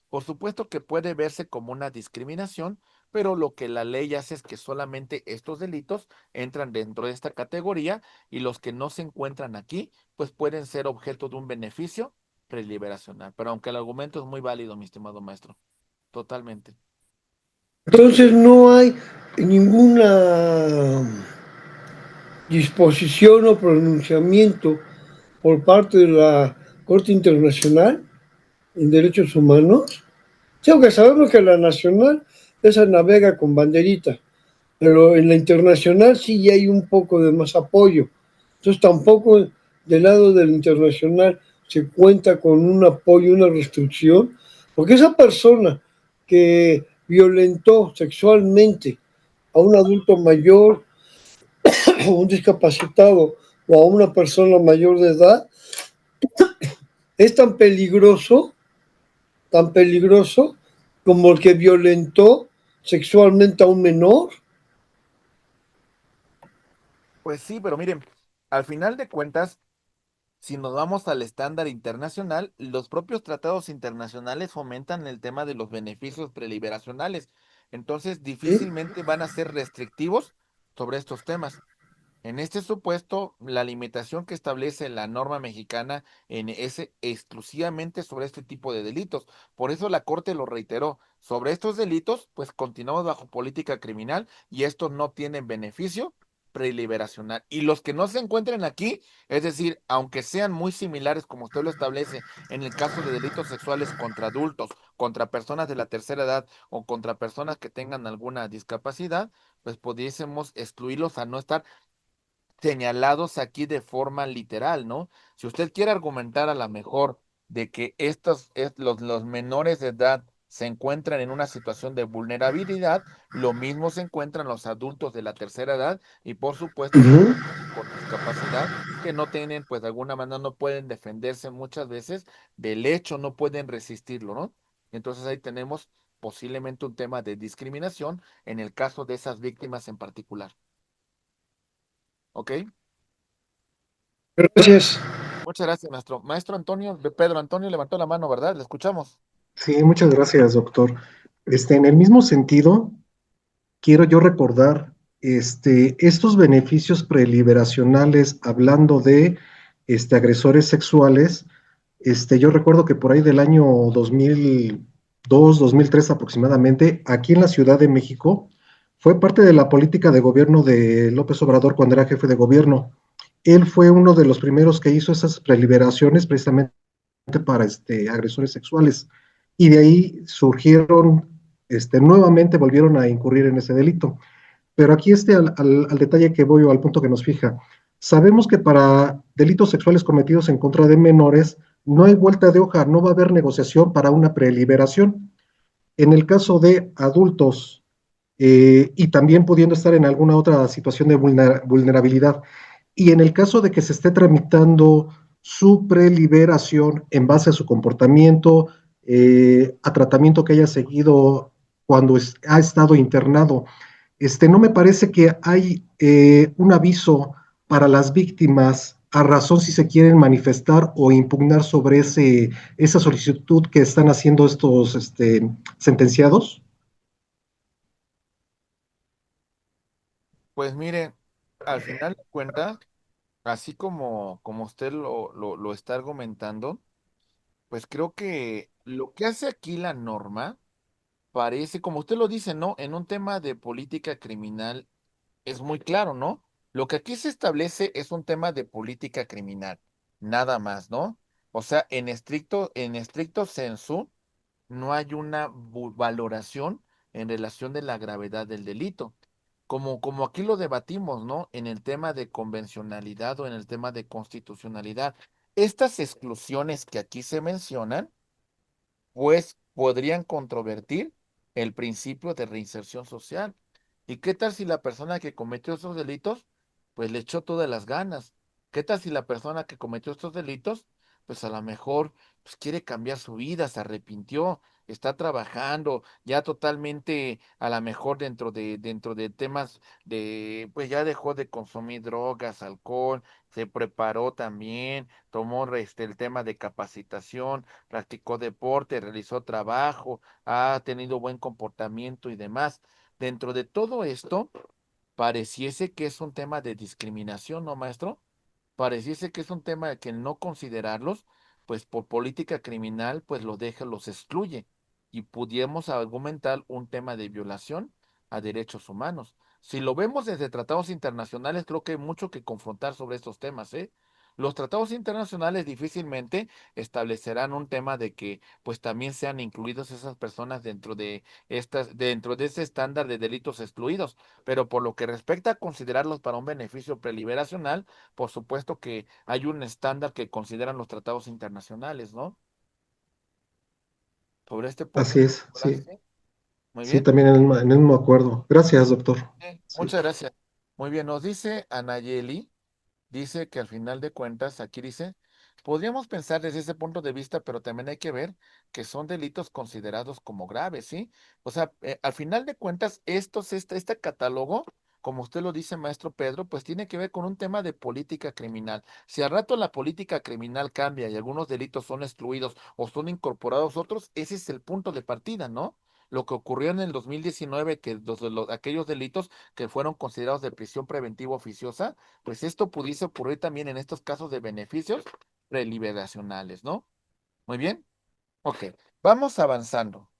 Por supuesto que puede verse como una discriminación, pero lo que la ley hace es que solamente estos delitos entran dentro de esta categoría y los que no se encuentran aquí, pues pueden ser objeto de un beneficio preliberacional. Pero aunque el argumento es muy válido, mi estimado maestro, totalmente. Entonces no hay ninguna disposición o pronunciamiento por parte de la Corte Internacional en Derechos Humanos. Sí, aunque sabemos que la nacional, esa navega con banderita, pero en la internacional sí hay un poco de más apoyo. Entonces tampoco del lado del internacional se cuenta con un apoyo, una restricción, porque esa persona que violentó sexualmente a un adulto mayor, a un discapacitado o a una persona mayor de edad, es tan peligroso como el que violentó sexualmente a un menor. Pues sí, pero miren, al final de cuentas, si nos vamos al estándar internacional, los propios tratados internacionales fomentan el tema de los beneficios preliberacionales. Entonces, ¿Sí? difícilmente van a ser restrictivos sobre estos temas. En este supuesto, la limitación que establece la norma mexicana es exclusivamente sobre este tipo de delitos. Por eso la Corte lo reiteró. Sobre estos delitos, pues continuamos bajo política criminal y estos no tienen beneficio preliberacional. Y los que no se encuentren aquí, es decir, aunque sean muy similares como usted lo establece en el caso de delitos sexuales contra adultos, contra personas de la tercera edad o contra personas que tengan alguna discapacidad, pues pudiésemos excluirlos a no estar señalados aquí de forma literal, ¿no? Si usted quiere argumentar a lo mejor de que los menores de edad se encuentran en una situación de vulnerabilidad, lo mismo se encuentran los adultos de la tercera edad y por supuesto las Uh-huh. personas con discapacidad que no tienen, pues de alguna manera no pueden defenderse muchas veces del hecho, no pueden resistirlo, ¿no? Entonces ahí tenemos posiblemente un tema de discriminación en el caso de esas víctimas en particular. ¿Ok? Gracias. Muchas gracias, maestro. Maestro Antonio, Pedro Antonio levantó la mano, ¿verdad? Le escuchamos. Sí, muchas gracias, doctor. En el mismo sentido, quiero yo recordar estos beneficios preliberacionales, hablando de agresores sexuales. Yo recuerdo que por ahí del año 2002, 2003 aproximadamente, aquí en la Ciudad de México, fue parte de la política de gobierno de López Obrador cuando era jefe de gobierno. Él fue uno de los primeros que hizo esas preliberaciones precisamente para agresores sexuales. Y de ahí surgieron, nuevamente volvieron a incurrir en ese delito. Pero aquí al detalle que voy o al punto que nos fija. Sabemos que para delitos sexuales cometidos en contra de menores no hay vuelta de hoja, no va a haber negociación para una preliberación. En el caso de adultos y también pudiendo estar en alguna otra situación de vulnerabilidad, y en el caso de que se esté tramitando su preliberación en base a su comportamiento, a tratamiento que haya seguido cuando ha estado internado, no me parece que hay un aviso para las víctimas a razón si se quieren manifestar o impugnar sobre esa solicitud que están haciendo estos sentenciados. Pues mire, al final de cuentas, así como usted lo está argumentando, pues creo que lo que hace aquí la norma parece, como usted lo dice, ¿no? En un tema de política criminal es muy claro, ¿no? Lo que aquí se establece es un tema de política criminal, nada más, ¿no? O sea, en estricto sensu, no hay una valoración en relación de la gravedad del delito. Como aquí lo debatimos, ¿no? En el tema de convencionalidad o en el tema de constitucionalidad. Estas exclusiones que aquí se mencionan pues podrían controvertir el principio de reinserción social. ¿Y qué tal si la persona que cometió esos delitos, pues le echó todas las ganas? ¿Qué tal si la persona que cometió estos delitos, pues a lo mejor pues quiere cambiar su vida, se arrepintió, está trabajando ya totalmente, a lo mejor dentro de temas pues ya dejó de consumir drogas, alcohol, se preparó también, tomó el tema de capacitación, practicó deporte, realizó trabajo, ha tenido buen comportamiento y demás. Dentro de todo esto, pareciese que es un tema de discriminación, ¿no, maestro? Pareciese que es un tema que no considerarlos, pues por política criminal, pues los deja, los excluye. Y pudiéramos argumentar un tema de violación a derechos humanos. Si lo vemos desde tratados internacionales, creo que hay mucho que confrontar sobre estos temas, ¿eh? Los tratados internacionales difícilmente establecerán un tema de que pues también sean incluidos esas personas dentro de ese estándar de delitos excluidos, pero por lo que respecta a considerarlos para un beneficio preliberacional, por supuesto que hay un estándar que consideran los tratados internacionales, ¿no? Sobre este punto, Así es, sí. ¿sí? Muy Sí, bien. también en el mismo acuerdo. Gracias, doctor. Sí. Muchas gracias. Muy bien, nos dice Anayeli. Dice que al final de cuentas, aquí dice, podríamos pensar desde ese punto de vista, pero también hay que ver que son delitos considerados como graves, ¿sí? O sea, al final de cuentas, este catálogo, como usted lo dice, maestro Pedro, pues tiene que ver con un tema de política criminal. Si al rato la política criminal cambia y algunos delitos son excluidos o son incorporados otros, ese es el punto de partida, ¿no? Lo que ocurrió en el 2019, que aquellos delitos que fueron considerados de prisión preventiva oficiosa, pues esto pudiese ocurrir también en estos casos de beneficios preliberacionales, ¿no? Muy bien. Ok, vamos avanzando.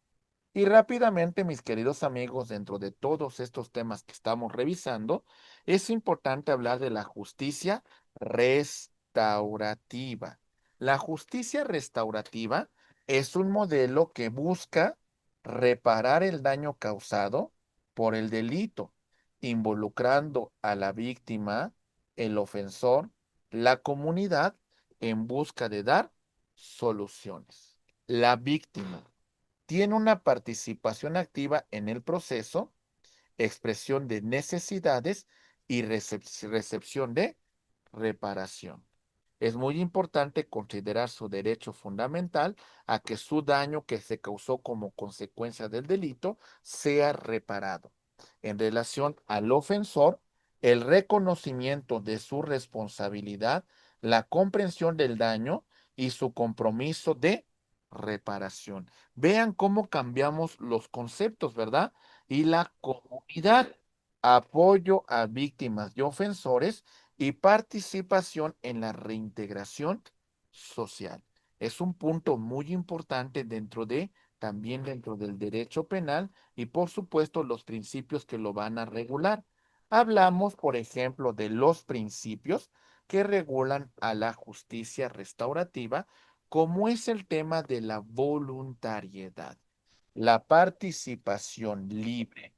Y rápidamente, mis queridos amigos, dentro de todos estos temas que estamos revisando, es importante hablar de la justicia restaurativa. La justicia restaurativa es un modelo que busca reparar el daño causado por el delito, involucrando a la víctima, el ofensor, la comunidad en busca de dar soluciones. La víctima tiene una participación activa en el proceso, expresión de necesidades y recepción de reparación. Es muy importante considerar su derecho fundamental a que su daño que se causó como consecuencia del delito sea reparado. En relación al ofensor, el reconocimiento de su responsabilidad, la comprensión del daño y su compromiso de reparación. Vean cómo cambiamos los conceptos, ¿verdad? Y la comunidad, apoyo a víctimas y ofensores y participación en la reintegración social. Es un punto muy importante también dentro del derecho penal y por supuesto los principios que lo van a regular. Hablamos, por ejemplo, de los principios que regulan a la justicia restaurativa, como es el tema de la voluntariedad, la participación libre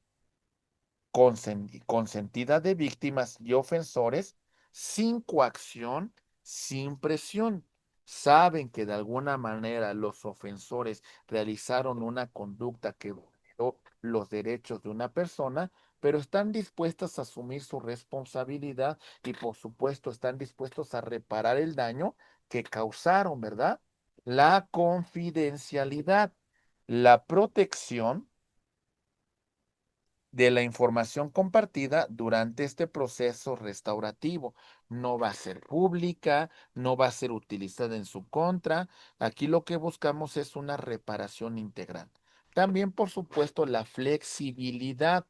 consentida de víctimas y ofensores, sin coacción, sin presión. Saben que de alguna manera los ofensores realizaron una conducta que violó los derechos de una persona, pero están dispuestas a asumir su responsabilidad y por supuesto están dispuestos a reparar el daño que causaron, ¿verdad? La confidencialidad, la protección de la información compartida durante este proceso restaurativo. No va a ser pública, no va a ser utilizada en su contra. Aquí lo que buscamos es una reparación integral. También, por supuesto, la flexibilidad,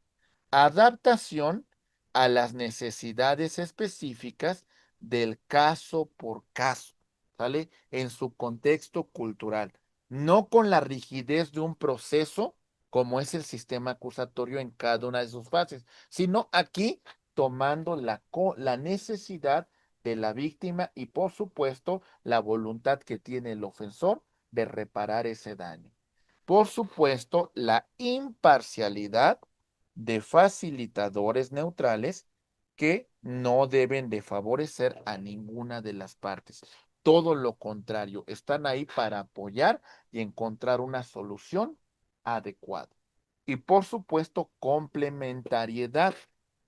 adaptación a las necesidades específicas del caso por caso, ¿sale? En su contexto cultural, no con la rigidez de un proceso como es el sistema acusatorio en cada una de sus fases, sino aquí tomando la necesidad de la víctima y por supuesto la voluntad que tiene el ofensor de reparar ese daño. Por supuesto, la imparcialidad de facilitadores neutrales que no deben de favorecer a ninguna de las partes. Todo lo contrario, están ahí para apoyar y encontrar una solución adecuada. Y por supuesto, complementariedad,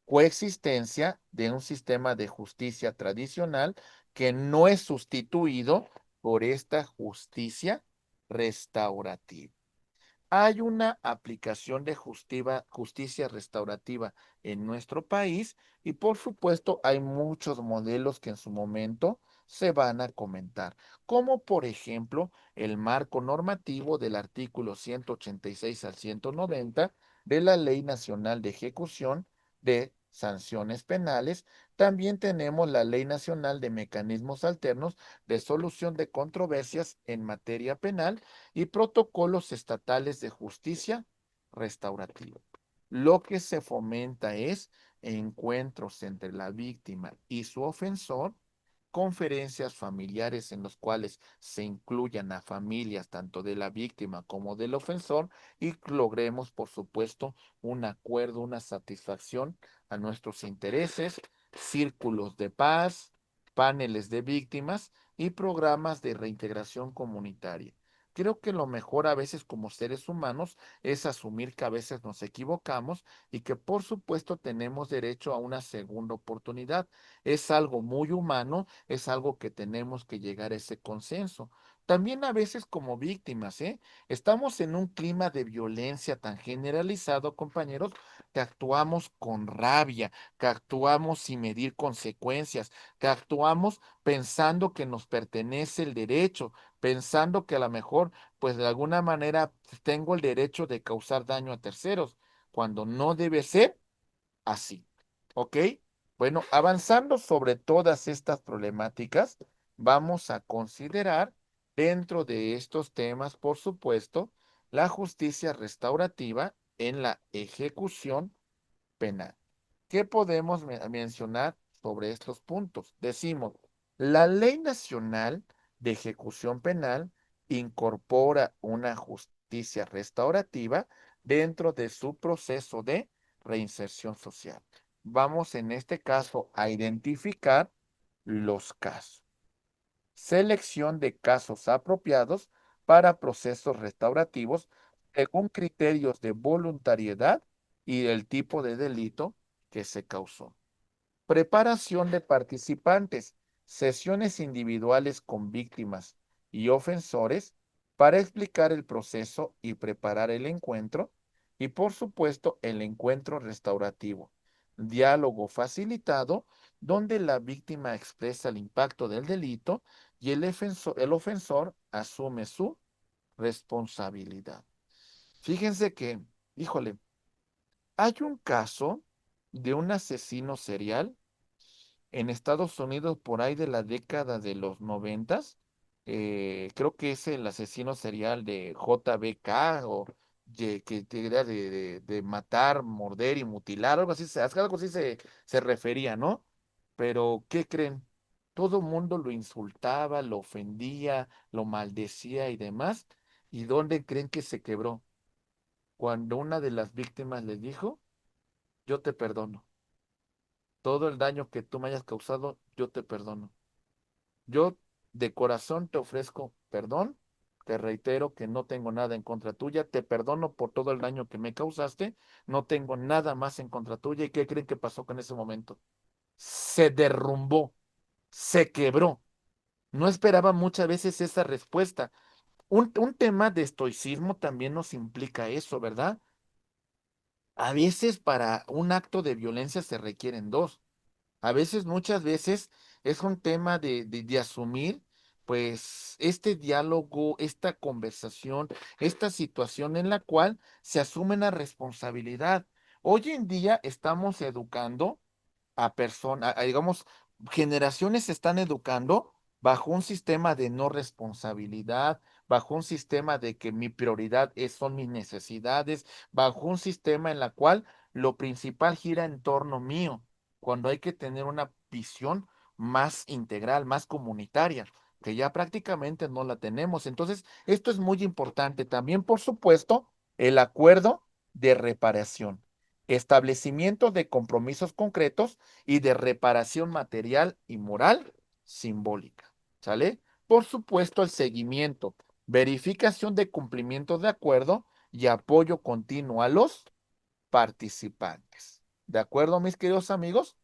coexistencia de un sistema de justicia tradicional que no es sustituido por esta justicia restaurativa. Hay una aplicación de justicia restaurativa en nuestro país y por supuesto hay muchos modelos que en su momento se van a comentar, como por ejemplo el marco normativo del artículo 186 al 190 de la Ley Nacional de Ejecución de Sanciones Penales. También tenemos la Ley Nacional de Mecanismos Alternos de Solución de Controversias en materia penal y protocolos estatales de justicia restaurativa. Lo que se fomenta es encuentros entre la víctima y su ofensor, conferencias familiares en los cuales se incluyan a familias tanto de la víctima como del ofensor y logremos, por supuesto, un acuerdo, una satisfacción a nuestros intereses, círculos de paz, paneles de víctimas y programas de reintegración comunitaria. Creo que lo mejor a veces como seres humanos es asumir que a veces nos equivocamos y que por supuesto tenemos derecho a una segunda oportunidad. Es algo muy humano, es algo que tenemos que llegar a ese consenso. También a veces como víctimas, ¿eh? Estamos en un clima de violencia tan generalizado, compañeros, que actuamos con rabia, que actuamos sin medir consecuencias, que actuamos pensando que nos pertenece el derecho, pensando que a lo mejor, pues de alguna manera tengo el derecho de causar daño a terceros, cuando no debe ser así. ¿Ok? Bueno, avanzando sobre todas estas problemáticas, vamos a considerar dentro de estos temas, por supuesto, la justicia restaurativa en la ejecución penal. ¿Qué podemos mencionar sobre estos puntos? Decimos, la Ley Nacional de Ejecución Penal incorpora una justicia restaurativa dentro de su proceso de reinserción social. Vamos en este caso a identificar los casos. Selección de casos apropiados para procesos restaurativos según criterios de voluntariedad y el tipo de delito que se causó. Preparación de participantes, sesiones individuales con víctimas y ofensores para explicar el proceso y preparar el encuentro y por supuesto el encuentro restaurativo. diálogo facilitado, donde la víctima expresa el impacto del delito y el ofensor asume su responsabilidad. Fíjense que, híjole, hay un caso de un asesino serial en Estados Unidos por ahí de la década de los noventas. Creo que es el asesino serial de JBK que era de matar, morder y mutilar, algo así se refería, ¿no? Pero, ¿qué creen? Todo el mundo lo insultaba, lo ofendía, lo maldecía y demás. ¿Y dónde creen que se quebró? Cuando una de las víctimas le dijo, yo te perdono. Todo el daño que tú me hayas causado, yo te perdono. Yo de corazón te ofrezco perdón. Te reitero que no tengo nada en contra tuya. Te perdono por todo el daño que me causaste. No tengo nada más en contra tuya. ¿Y qué creen que pasó con ese momento? Se derrumbó, se quebró. No esperaba muchas veces esa respuesta. Un tema de estoicismo también nos implica eso, ¿verdad? A veces para un acto de violencia se requieren dos. A veces, muchas veces, es un tema de asumir, pues, este diálogo, esta conversación, esta situación en la cual se asume una responsabilidad. Hoy en día estamos educando a personas, digamos, generaciones se están educando bajo un sistema de no responsabilidad, bajo un sistema de que mi prioridad son mis necesidades, bajo un sistema en la cual lo principal gira en torno mío, cuando hay que tener una visión más integral, más comunitaria, que ya prácticamente no la tenemos. Entonces, esto es muy importante. También, por supuesto, el acuerdo de reparación, establecimiento de compromisos concretos y de reparación material y moral simbólica. ¿Sale? Por supuesto, el seguimiento, verificación de cumplimiento de acuerdo y apoyo continuo a los participantes. ¿De acuerdo, mis queridos amigos?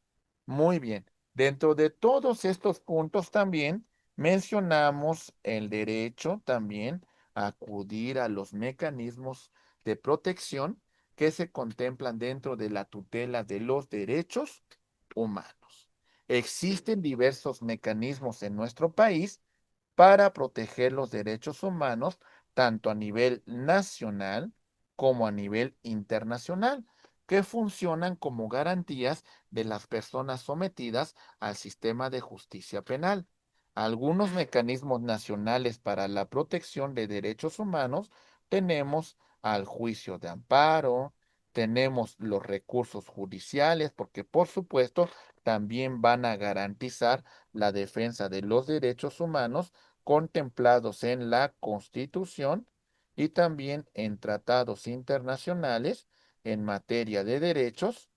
Muy bien. Dentro de todos estos puntos también mencionamos el derecho también a acudir a los mecanismos de protección que se contemplan dentro de la tutela de los derechos humanos. Existen diversos mecanismos en nuestro país para proteger los derechos humanos, tanto a nivel nacional como a nivel internacional, que funcionan como garantías de las personas sometidas al sistema de justicia penal. Algunos mecanismos nacionales para la protección de derechos humanos tenemos al juicio de amparo, tenemos los recursos judiciales, porque por supuesto también van a garantizar la defensa de los derechos humanos contemplados en la Constitución y también en tratados internacionales en materia de derechos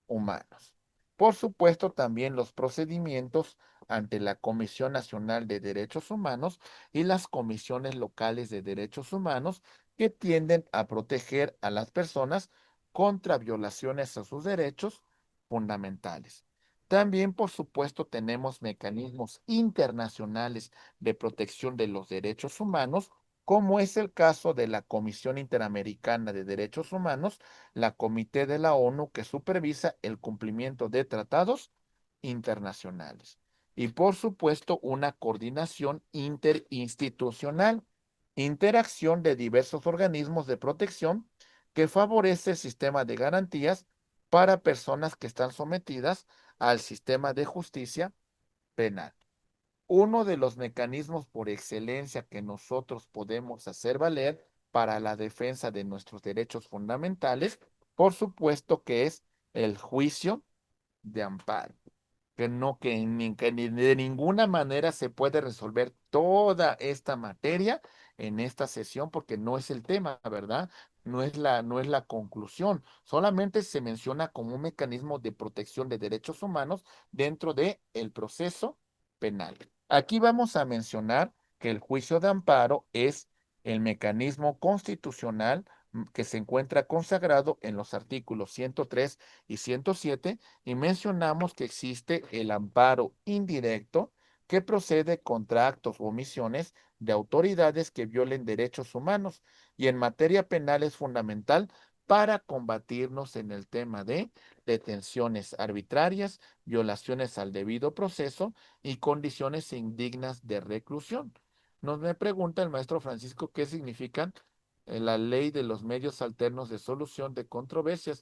humanos. Por supuesto, también los procedimientos ante la Comisión Nacional de Derechos Humanos y las comisiones locales de derechos humanos que tienden a proteger a las personas contra violaciones a sus derechos fundamentales. También, por supuesto, tenemos mecanismos internacionales de protección de los derechos humanos, como es el caso de la Comisión Interamericana de Derechos Humanos, la Comité de la ONU que supervisa el cumplimiento de tratados internacionales. Y por supuesto, una coordinación interinstitucional, interacción de diversos organismos de protección que favorece el sistema de garantías para personas que están sometidas al sistema de justicia penal. Uno de los mecanismos por excelencia que nosotros podemos hacer valer para la defensa de nuestros derechos fundamentales, por supuesto que es el juicio de amparo, que de ninguna manera se puede resolver toda esta materia en esta sesión porque no es el tema, ¿verdad? No es la conclusión, solamente se menciona como un mecanismo de protección de derechos humanos dentro de el proceso penal. Aquí vamos a mencionar que el juicio de amparo es el mecanismo constitucional que se encuentra consagrado en los artículos 103 y 107 y mencionamos que existe el amparo indirecto que procede contra actos o omisiones de autoridades que violen derechos humanos y en materia penal es fundamental para combatirnos en el tema de detenciones arbitrarias, violaciones al debido proceso y condiciones indignas de reclusión. Nos me pregunta el maestro Francisco qué significan la ley de los medios alternos de solución de controversias.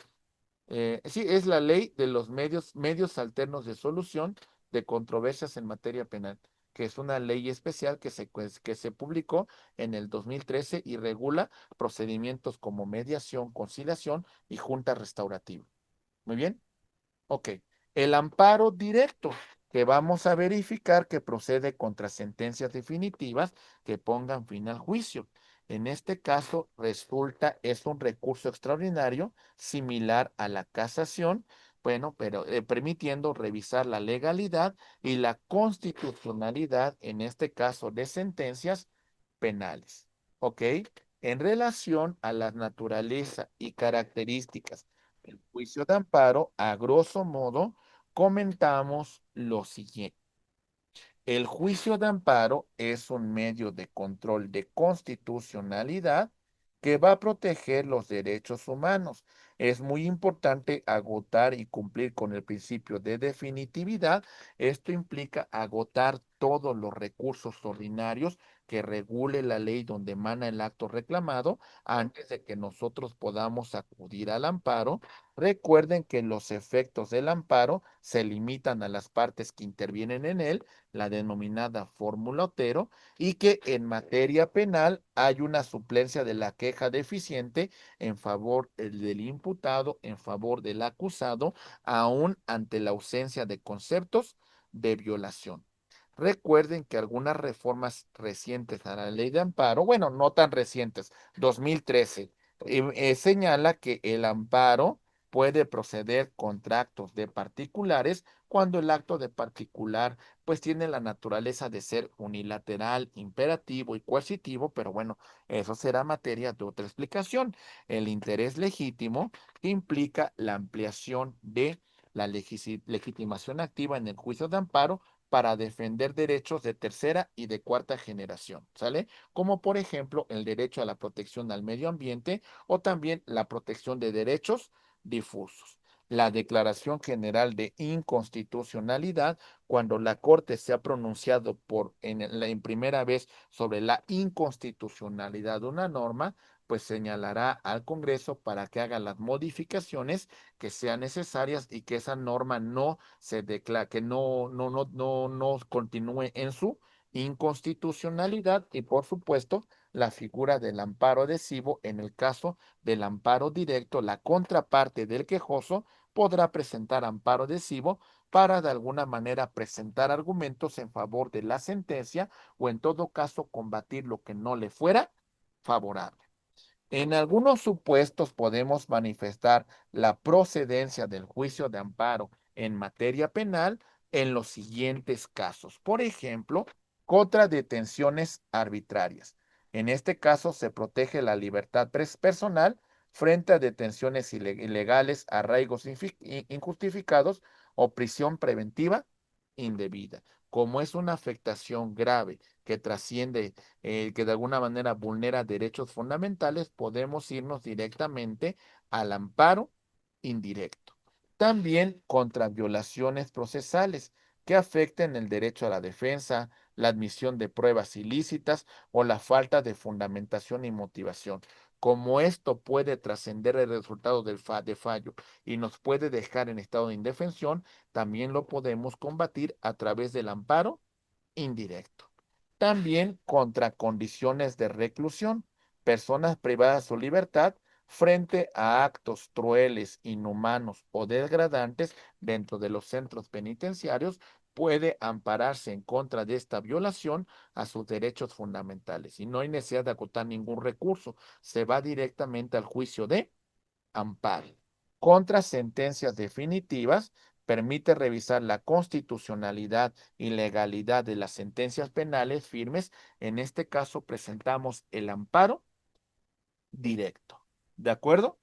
Sí, es la ley de los medios alternos de solución de controversias en materia penal, que es una ley especial que se publicó en el 2013 y regula procedimientos como mediación, conciliación y junta restaurativa. Muy bien. Ok. El amparo directo, que vamos a verificar que procede contra sentencias definitivas que pongan fin al juicio. En este caso, resulta, es un recurso extraordinario similar a la casación, bueno, pero permitiendo revisar la legalidad y la constitucionalidad, en este caso, de sentencias penales. ¿Ok? En relación a la naturaleza y características el juicio de amparo, a grosso modo, comentamos lo siguiente. El juicio de amparo es un medio de control de constitucionalidad que va a proteger los derechos humanos. Es muy importante agotar y cumplir con el principio de definitividad. Esto implica agotar todos los recursos ordinarios que regule la ley donde emana el acto reclamado antes de que nosotros podamos acudir al amparo. Recuerden que los efectos del amparo se limitan a las partes que intervienen en él, la denominada fórmula Otero, y que en materia penal hay una suplencia de la queja deficiente en favor del imputado, en favor del acusado, aún ante la ausencia de conceptos de violación. Recuerden que algunas reformas recientes a la ley de amparo, bueno, no tan recientes, 2013, señala que el amparo puede proceder contra actos de particulares cuando el acto de particular pues tiene la naturaleza de ser unilateral, imperativo y coercitivo, pero bueno, eso será materia de otra explicación. El interés legítimo implica la ampliación de la legitimación activa en el juicio de amparo para defender derechos de tercera y de cuarta generación, ¿sale? Como por ejemplo el derecho a la protección al medio ambiente o también la protección de derechos difusos. La Declaración General de Inconstitucionalidad, cuando la Corte se ha pronunciado en primera vez sobre la inconstitucionalidad de una norma, pues señalará al Congreso para que haga las modificaciones que sean necesarias y que esa norma no se declare, que no continúe en su inconstitucionalidad y por supuesto la figura del amparo adhesivo en el caso del amparo directo, la contraparte del quejoso podrá presentar amparo adhesivo para de alguna manera presentar argumentos en favor de la sentencia o en todo caso combatir lo que no le fuera favorable. En algunos supuestos podemos manifestar la procedencia del juicio de amparo en materia penal en los siguientes casos. Por ejemplo, contra detenciones arbitrarias. En este caso se protege la libertad personal frente a detenciones ilegales, arraigos injustificados o prisión preventiva indebida. Como es una afectación grave que trasciende que de alguna manera vulnera derechos fundamentales, podemos irnos directamente al amparo indirecto. También contra violaciones procesales que afecten el derecho a la defensa, la admisión de pruebas ilícitas o la falta de fundamentación y motivación. Como esto puede trascender el resultado de fallo y nos puede dejar en estado de indefensión, también lo podemos combatir a través del amparo indirecto. También contra condiciones de reclusión, personas privadas de su libertad frente a actos crueles, inhumanos o degradantes dentro de los centros penitenciarios, puede ampararse en contra de esta violación a sus derechos fundamentales y no hay necesidad de acotar ningún recurso, se va directamente al juicio de amparo. Contra sentencias definitivas, permite revisar la constitucionalidad y legalidad de las sentencias penales firmes. En este caso, presentamos el amparo directo. ¿De acuerdo?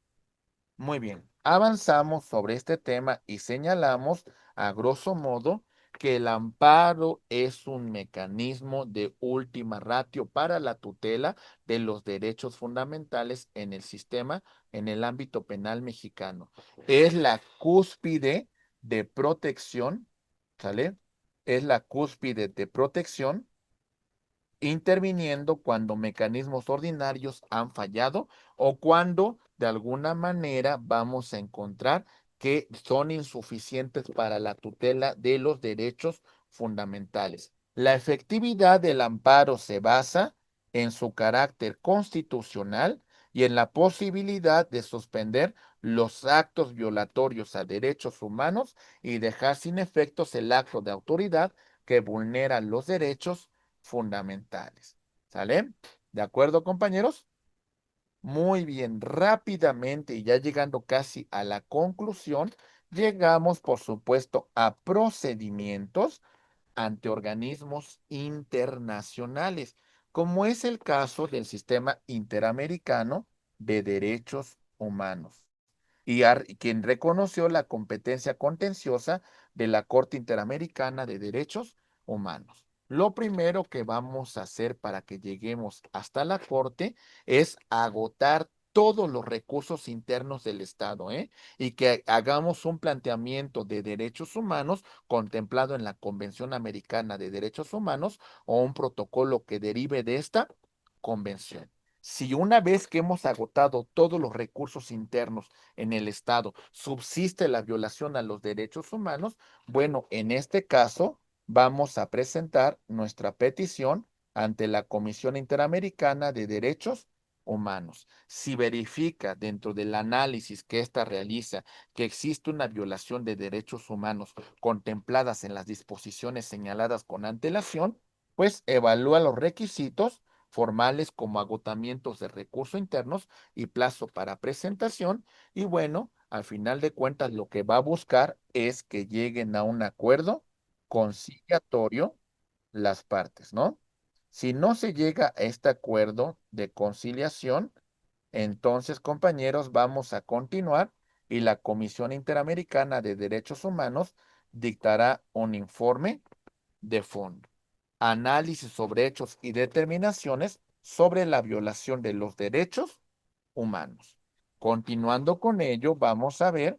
Muy bien. Avanzamos sobre este tema y señalamos, a grosso modo, que el amparo es un mecanismo de última ratio para la tutela de los derechos fundamentales en el sistema en el ámbito penal mexicano. Es la cúspide de protección, ¿sale? Es la cúspide de protección, interviniendo cuando mecanismos ordinarios han fallado o cuando de alguna manera vamos a encontrar que son insuficientes para la tutela de los derechos fundamentales. La efectividad del amparo se basa en su carácter constitucional y en la posibilidad de suspender los actos violatorios a derechos humanos y dejar sin efectos el acto de autoridad que vulnera los derechos fundamentales. ¿Sale? ¿De acuerdo, compañeros? Muy bien, rápidamente y ya llegando casi a la conclusión, llegamos, por supuesto, a procedimientos ante organismos internacionales, como es el caso del Sistema Interamericano de Derechos Humanos y quien reconoció la competencia contenciosa de la Corte Interamericana de Derechos Humanos. Lo primero que vamos a hacer para que lleguemos hasta la Corte es agotar todos los recursos internos del Estado, ¿eh? Y que hagamos un planteamiento de derechos humanos contemplado en la Convención Americana de Derechos Humanos o un protocolo que derive de esta convención. Si una vez que hemos agotado todos los recursos internos en el Estado subsiste la violación a los derechos humanos, bueno, en este caso vamos a presentar nuestra petición ante la Comisión Interamericana de Derechos Humanos. Si verifica dentro del análisis que ésta realiza que existe una violación de derechos humanos contempladas en las disposiciones señaladas con antelación, pues evalúa los requisitos formales como agotamientos de recursos internos y plazo para presentación. Y bueno, al final de cuentas, lo que va a buscar es que lleguen a un acuerdo conciliatorio las partes, ¿no? Si no se llega a este acuerdo de conciliación, entonces, compañeros, vamos a continuar y la Comisión Interamericana de Derechos Humanos dictará un informe de fondo, análisis sobre hechos y determinaciones sobre la violación de los derechos humanos. Continuando con ello, vamos a ver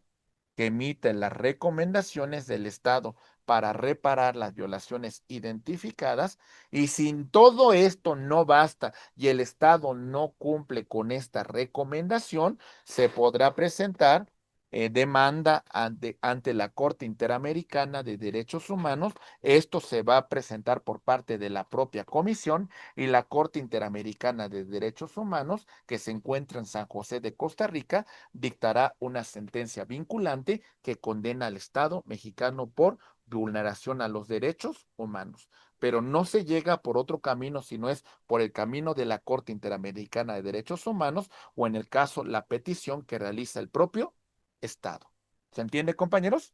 que emite las recomendaciones del Estado para reparar las violaciones identificadas y si todo esto no basta y el Estado no cumple con esta recomendación, se podrá presentar demanda ante la Corte Interamericana de Derechos Humanos. Esto se va a presentar por parte de la propia comisión y la Corte Interamericana de Derechos Humanos, que se encuentra en San José de Costa Rica, dictará una sentencia vinculante que condena al Estado mexicano por vulneración a los derechos humanos. Pero no se llega por otro camino, sino es por el camino de la Corte Interamericana de Derechos Humanos o en el caso la petición que realiza el propio Estado. ¿Se entiende, compañeros?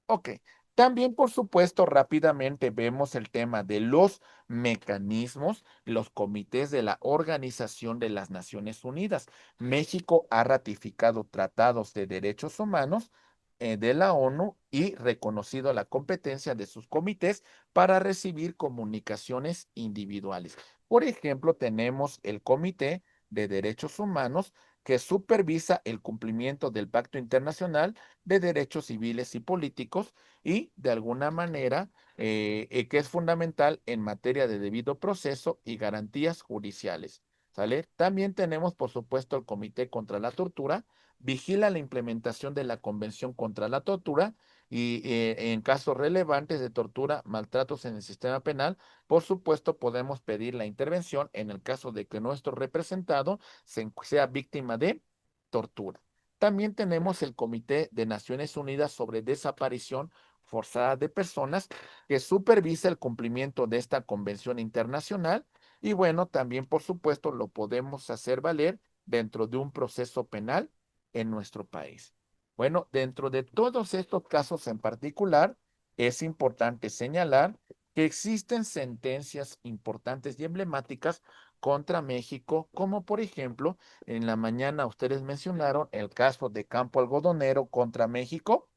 Ok. También, por supuesto, rápidamente vemos el tema de los mecanismos, los comités de la Organización de las Naciones Unidas. México ha ratificado tratados de derechos humanos de la ONU y reconocido la competencia de sus comités para recibir comunicaciones individuales. Por ejemplo, tenemos el Comité de Derechos Humanos que supervisa el cumplimiento del Pacto Internacional de Derechos Civiles y Políticos y de alguna manera que es fundamental en materia de debido proceso y garantías judiciales. ¿Sale? También tenemos, por supuesto, el Comité contra la Tortura, vigila la implementación de la Convención contra la Tortura y en casos relevantes de tortura, maltratos en el sistema penal, por supuesto, podemos pedir la intervención en el caso de que nuestro representado sea víctima de tortura. También tenemos el Comité de Naciones Unidas sobre Desaparición Forzada de Personas, que supervisa el cumplimiento de esta convención internacional. Y bueno, también, por supuesto, lo podemos hacer valer dentro de un proceso penal en nuestro país. Bueno, dentro de todos estos casos en particular, es importante señalar que existen sentencias importantes y emblemáticas contra México, como por ejemplo, en la mañana ustedes mencionaron el caso de Campo Algodonero contra México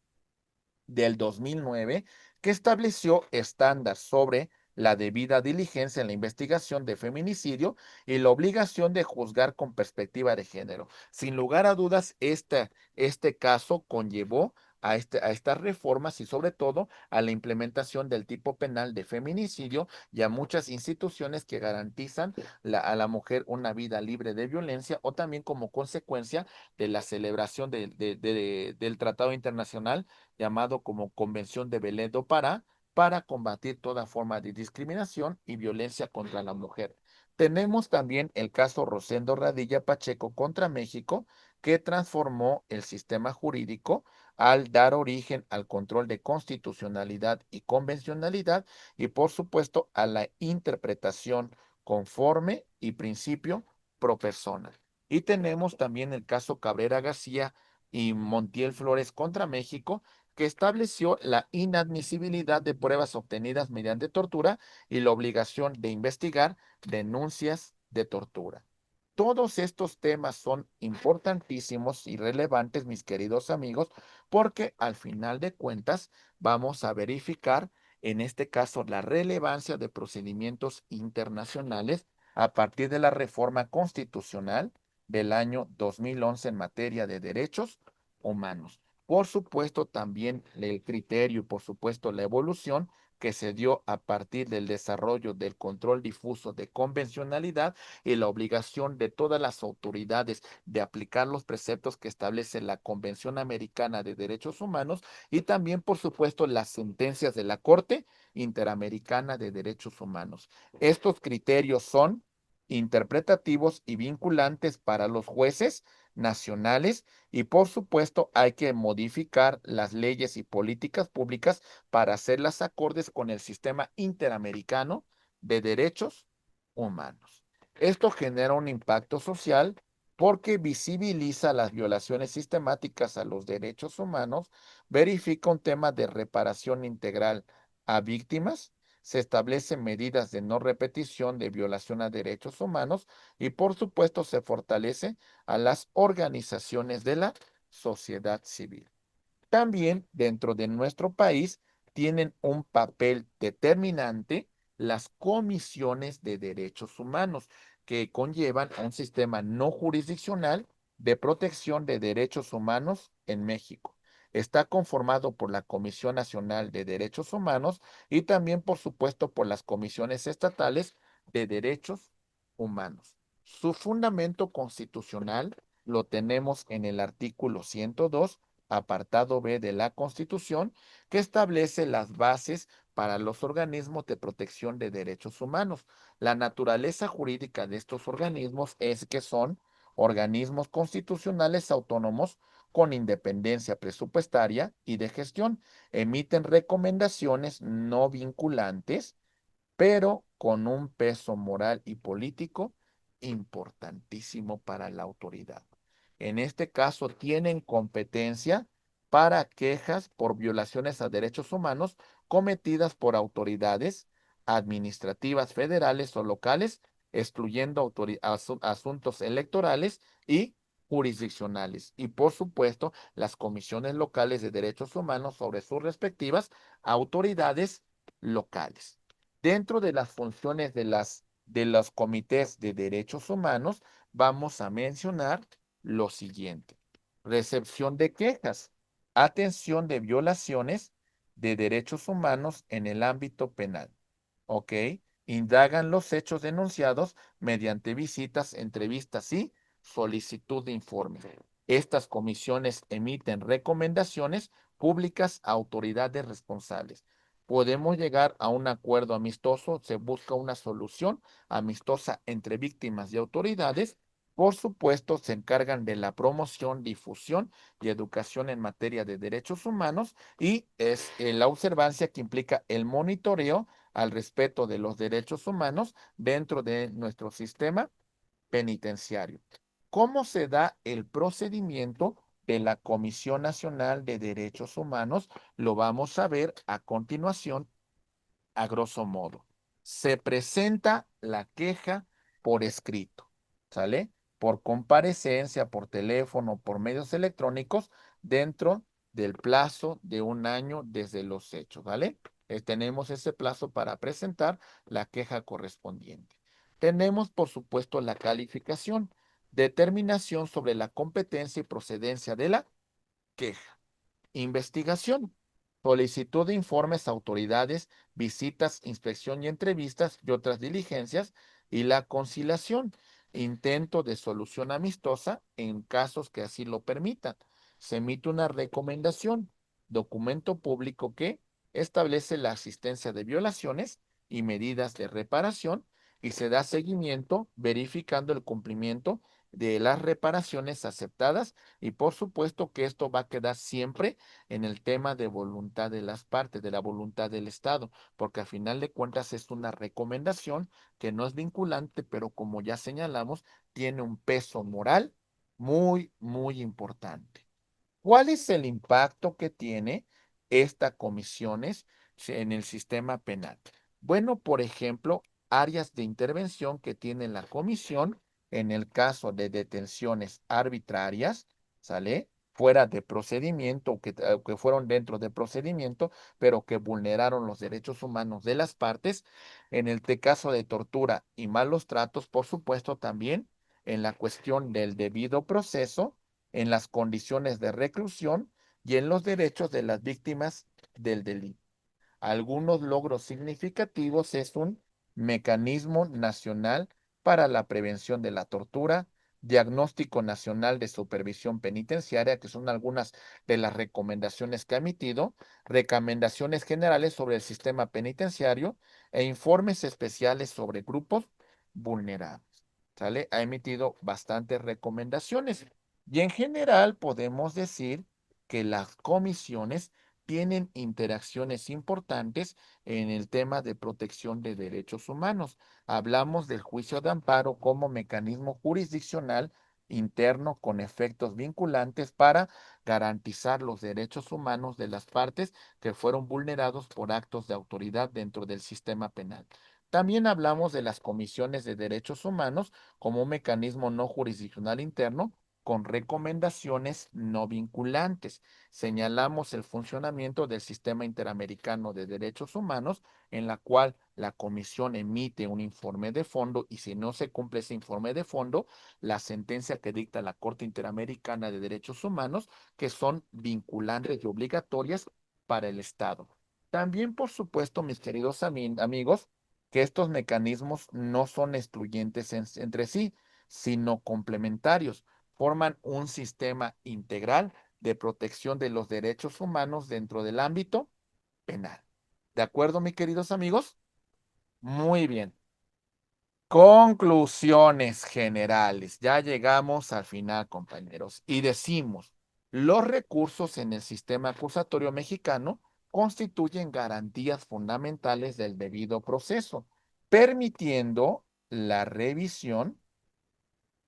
del 2009, que estableció estándar sobre la debida diligencia en la investigación de feminicidio y la obligación de juzgar con perspectiva de género. Sin lugar a dudas, este caso conllevó a estas reformas y sobre todo a la implementación del tipo penal de feminicidio y a muchas instituciones que garantizan a la mujer una vida libre de violencia o también como consecuencia de la celebración del Tratado Internacional llamado como Convención de Belén do Pará para combatir toda forma de discriminación y violencia contra la mujer. Tenemos también el caso Rosendo Radilla Pacheco contra México, que transformó el sistema jurídico al dar origen al control de constitucionalidad y convencionalidad y, por supuesto, a la interpretación conforme y principio pro persona. Y tenemos también el caso Cabrera García y Montiel Flores contra México, que estableció la inadmisibilidad de pruebas obtenidas mediante tortura y la obligación de investigar denuncias de tortura. Todos estos temas son importantísimos y relevantes, mis queridos amigos, porque al final de cuentas vamos a verificar, en este caso, la relevancia de procedimientos internacionales a partir de la reforma constitucional del año 2011 en materia de derechos humanos. Por supuesto, también el criterio y por supuesto la evolución que se dio a partir del desarrollo del control difuso de convencionalidad y la obligación de todas las autoridades de aplicar los preceptos que establece la Convención Americana de Derechos Humanos y también, por supuesto, las sentencias de la Corte Interamericana de Derechos Humanos. Estos criterios son interpretativos y vinculantes para los jueces nacionales y por supuesto hay que modificar las leyes y políticas públicas para hacerlas acordes con el sistema interamericano de derechos humanos. Esto genera un impacto social porque visibiliza las violaciones sistemáticas a los derechos humanos, verifica un tema de reparación integral a víctimas, se establecen medidas de no repetición de violación a derechos humanos y por supuesto se fortalece a las organizaciones de la sociedad civil. También dentro de nuestro país tienen un papel determinante las comisiones de derechos humanos que conllevan a un sistema no jurisdiccional de protección de derechos humanos en México. Está conformado por la Comisión Nacional de Derechos Humanos y también, por supuesto, por las comisiones estatales de derechos humanos. Su fundamento constitucional lo tenemos en el artículo 102 apartado B de la Constitución, que establece las bases para los organismos de protección de derechos humanos. La naturaleza jurídica de estos organismos es que son organismos constitucionales autónomos con independencia presupuestaria y de gestión. Emiten recomendaciones no vinculantes pero con un peso moral y político importantísimo para la autoridad. En este caso, tienen competencia para quejas por violaciones a derechos humanos cometidas por autoridades administrativas federales o locales, excluyendo asuntos electorales y jurisdiccionales. Y por supuesto, las comisiones locales de derechos humanos sobre sus respectivas autoridades locales. Dentro de las funciones de los comités de derechos humanos, vamos a mencionar lo siguiente. Recepción de quejas, atención de violaciones de derechos humanos en el ámbito penal. ¿Ok? Indagan los hechos denunciados mediante visitas, entrevistas y solicitud de informe. Estas comisiones emiten recomendaciones públicas a autoridades responsables. Podemos llegar a un acuerdo amistoso, se busca una solución amistosa entre víctimas y autoridades. Por supuesto, se encargan de la promoción, difusión y educación en materia de derechos humanos y es la observancia que implica el monitoreo al respeto de los derechos humanos dentro de nuestro sistema penitenciario. ¿Cómo se da el procedimiento de la Comisión Nacional de Derechos Humanos? Lo vamos a ver a continuación, a grosso modo. Se presenta la queja por escrito, ¿sale? Por comparecencia, por teléfono, por medios electrónicos, dentro del plazo de un año desde los hechos, ¿vale? tenemos ese plazo para presentar la queja correspondiente. Tenemos, por supuesto, la calificación, determinación sobre la competencia y procedencia de la queja. Investigación, solicitud de informes a autoridades, visitas, inspección y entrevistas y otras diligencias. Y la conciliación, intento de solución amistosa en casos que así lo permitan. Se emite una recomendación, documento público que establece la asistencia de violaciones y medidas de reparación y se da seguimiento verificando el cumplimiento de las reparaciones aceptadas y por supuesto que esto va a quedar siempre en el tema de voluntad de las partes, de la voluntad del Estado, porque al final de cuentas es una recomendación que no es vinculante, pero como ya señalamos, tiene un peso moral muy, muy importante. ¿Cuál es el impacto que tiene esta comisiones en el sistema penal? Bueno, por ejemplo, áreas de intervención que tiene la comisión en el caso de detenciones arbitrarias, ¿sale? Fuera de procedimiento o que fueron dentro de procedimiento, pero que vulneraron los derechos humanos de las partes. En el caso de tortura y malos tratos, por supuesto, también en la cuestión del debido proceso, en las condiciones de reclusión y en los derechos de las víctimas del delito. Algunos logros significativos es un mecanismo nacional para la prevención de la tortura, diagnóstico nacional de supervisión penitenciaria, que son algunas de las recomendaciones que ha emitido, recomendaciones generales sobre el sistema penitenciario e informes especiales sobre grupos vulnerables. ¿Sale? Ha emitido bastantes recomendaciones y en general podemos decir que las comisiones tienen interacciones importantes en el tema de protección de derechos humanos. Hablamos del juicio de amparo como mecanismo jurisdiccional interno con efectos vinculantes para garantizar los derechos humanos de las partes que fueron vulnerados por actos de autoridad dentro del sistema penal. También hablamos de las comisiones de derechos humanos como un mecanismo no jurisdiccional interno con recomendaciones no vinculantes. Señalamos el funcionamiento del Sistema Interamericano de Derechos Humanos, en la cual la Comisión emite un informe de fondo y si no se cumple ese informe de fondo, la sentencia que dicta la Corte Interamericana de Derechos Humanos, que son vinculantes y obligatorias para el Estado. También, por supuesto, mis queridos amigos, que estos mecanismos no son excluyentes entre sí, sino complementarios. Forman un sistema integral de protección de los derechos humanos dentro del ámbito penal. ¿De acuerdo, mis queridos amigos? Muy bien. Conclusiones generales. Ya llegamos al final, compañeros, y decimos, los recursos en el sistema acusatorio mexicano constituyen garantías fundamentales del debido proceso, permitiendo la revisión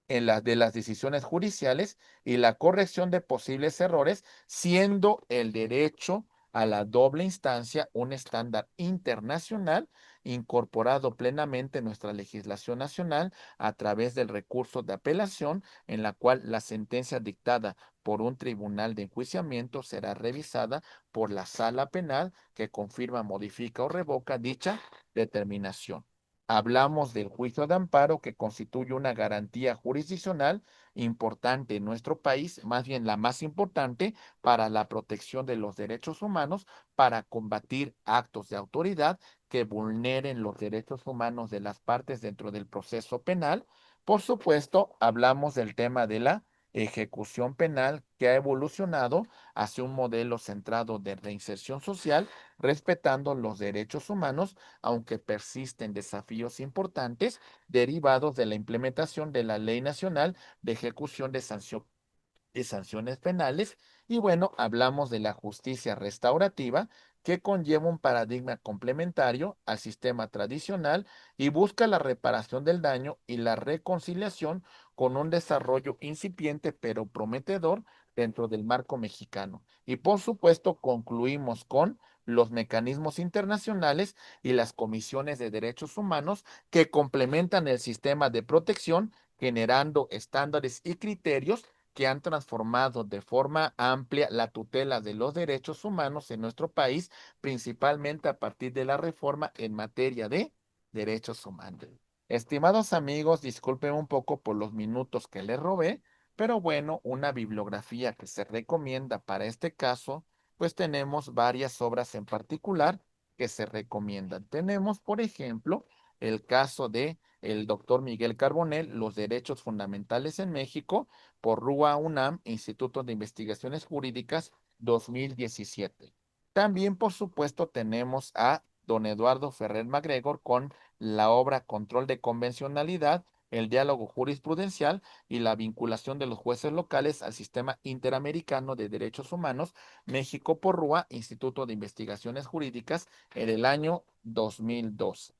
de las decisiones judiciales y la corrección de posibles errores, siendo el derecho a la doble instancia un estándar internacional incorporado plenamente en nuestra legislación nacional a través del recurso de apelación, en la cual la sentencia dictada por un tribunal de enjuiciamiento será revisada por la sala penal que confirma, modifica o revoca dicha determinación. Hablamos del juicio de amparo que constituye una garantía jurisdiccional importante en nuestro país, más bien la más importante para la protección de los derechos humanos, para combatir actos de autoridad que vulneren los derechos humanos de las partes dentro del proceso penal. Por supuesto, hablamos del tema de la ejecución penal que ha evolucionado hacia un modelo centrado de reinserción social, respetando los derechos humanos aunque persisten desafíos importantes derivados de la implementación de la Ley Nacional de Ejecución de Sanciones Penales. Y bueno, hablamos de la justicia restaurativa, que conlleva un paradigma complementario al sistema tradicional y busca la reparación del daño y la reconciliación con un desarrollo incipiente pero prometedor dentro del marco mexicano. Y por supuesto, concluimos con los mecanismos internacionales y las comisiones de derechos humanos que complementan el sistema de protección, generando estándares y criterios que han transformado de forma amplia la tutela de los derechos humanos en nuestro país, principalmente a partir de la reforma en materia de derechos humanos. Estimados amigos, disculpen un poco por los minutos que les robé, pero bueno, una bibliografía que se recomienda para este caso, pues tenemos varias obras en particular que se recomiendan. Tenemos, por ejemplo, el caso de el doctor Miguel Carbonell, Los Derechos Fundamentales en México, por RUA UNAM, Instituto de Investigaciones Jurídicas, 2017. También, por supuesto, tenemos a don Eduardo Ferrer MacGregor con la obra Control de Convencionalidad, el diálogo jurisprudencial y la vinculación de los jueces locales al sistema interamericano de derechos humanos, México por RUA, Instituto de Investigaciones Jurídicas, en el año 2002.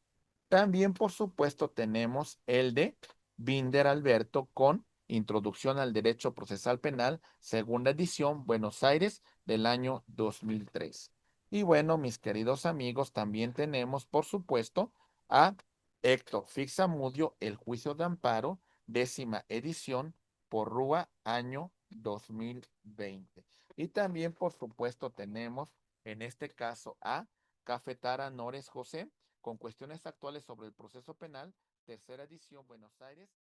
También, por supuesto, tenemos el de Binder Alberto con Introducción al Derecho Procesal Penal, segunda edición, Buenos Aires, del año 2003. Y bueno, mis queridos amigos, también tenemos, por supuesto, a Héctor Fixamudio, El Juicio de Amparo, décima edición, por Rúa, año 2020. Y también, por supuesto, tenemos en este caso a Cafetara Nores José, con cuestiones actuales sobre el proceso penal, tercera edición, Buenos Aires.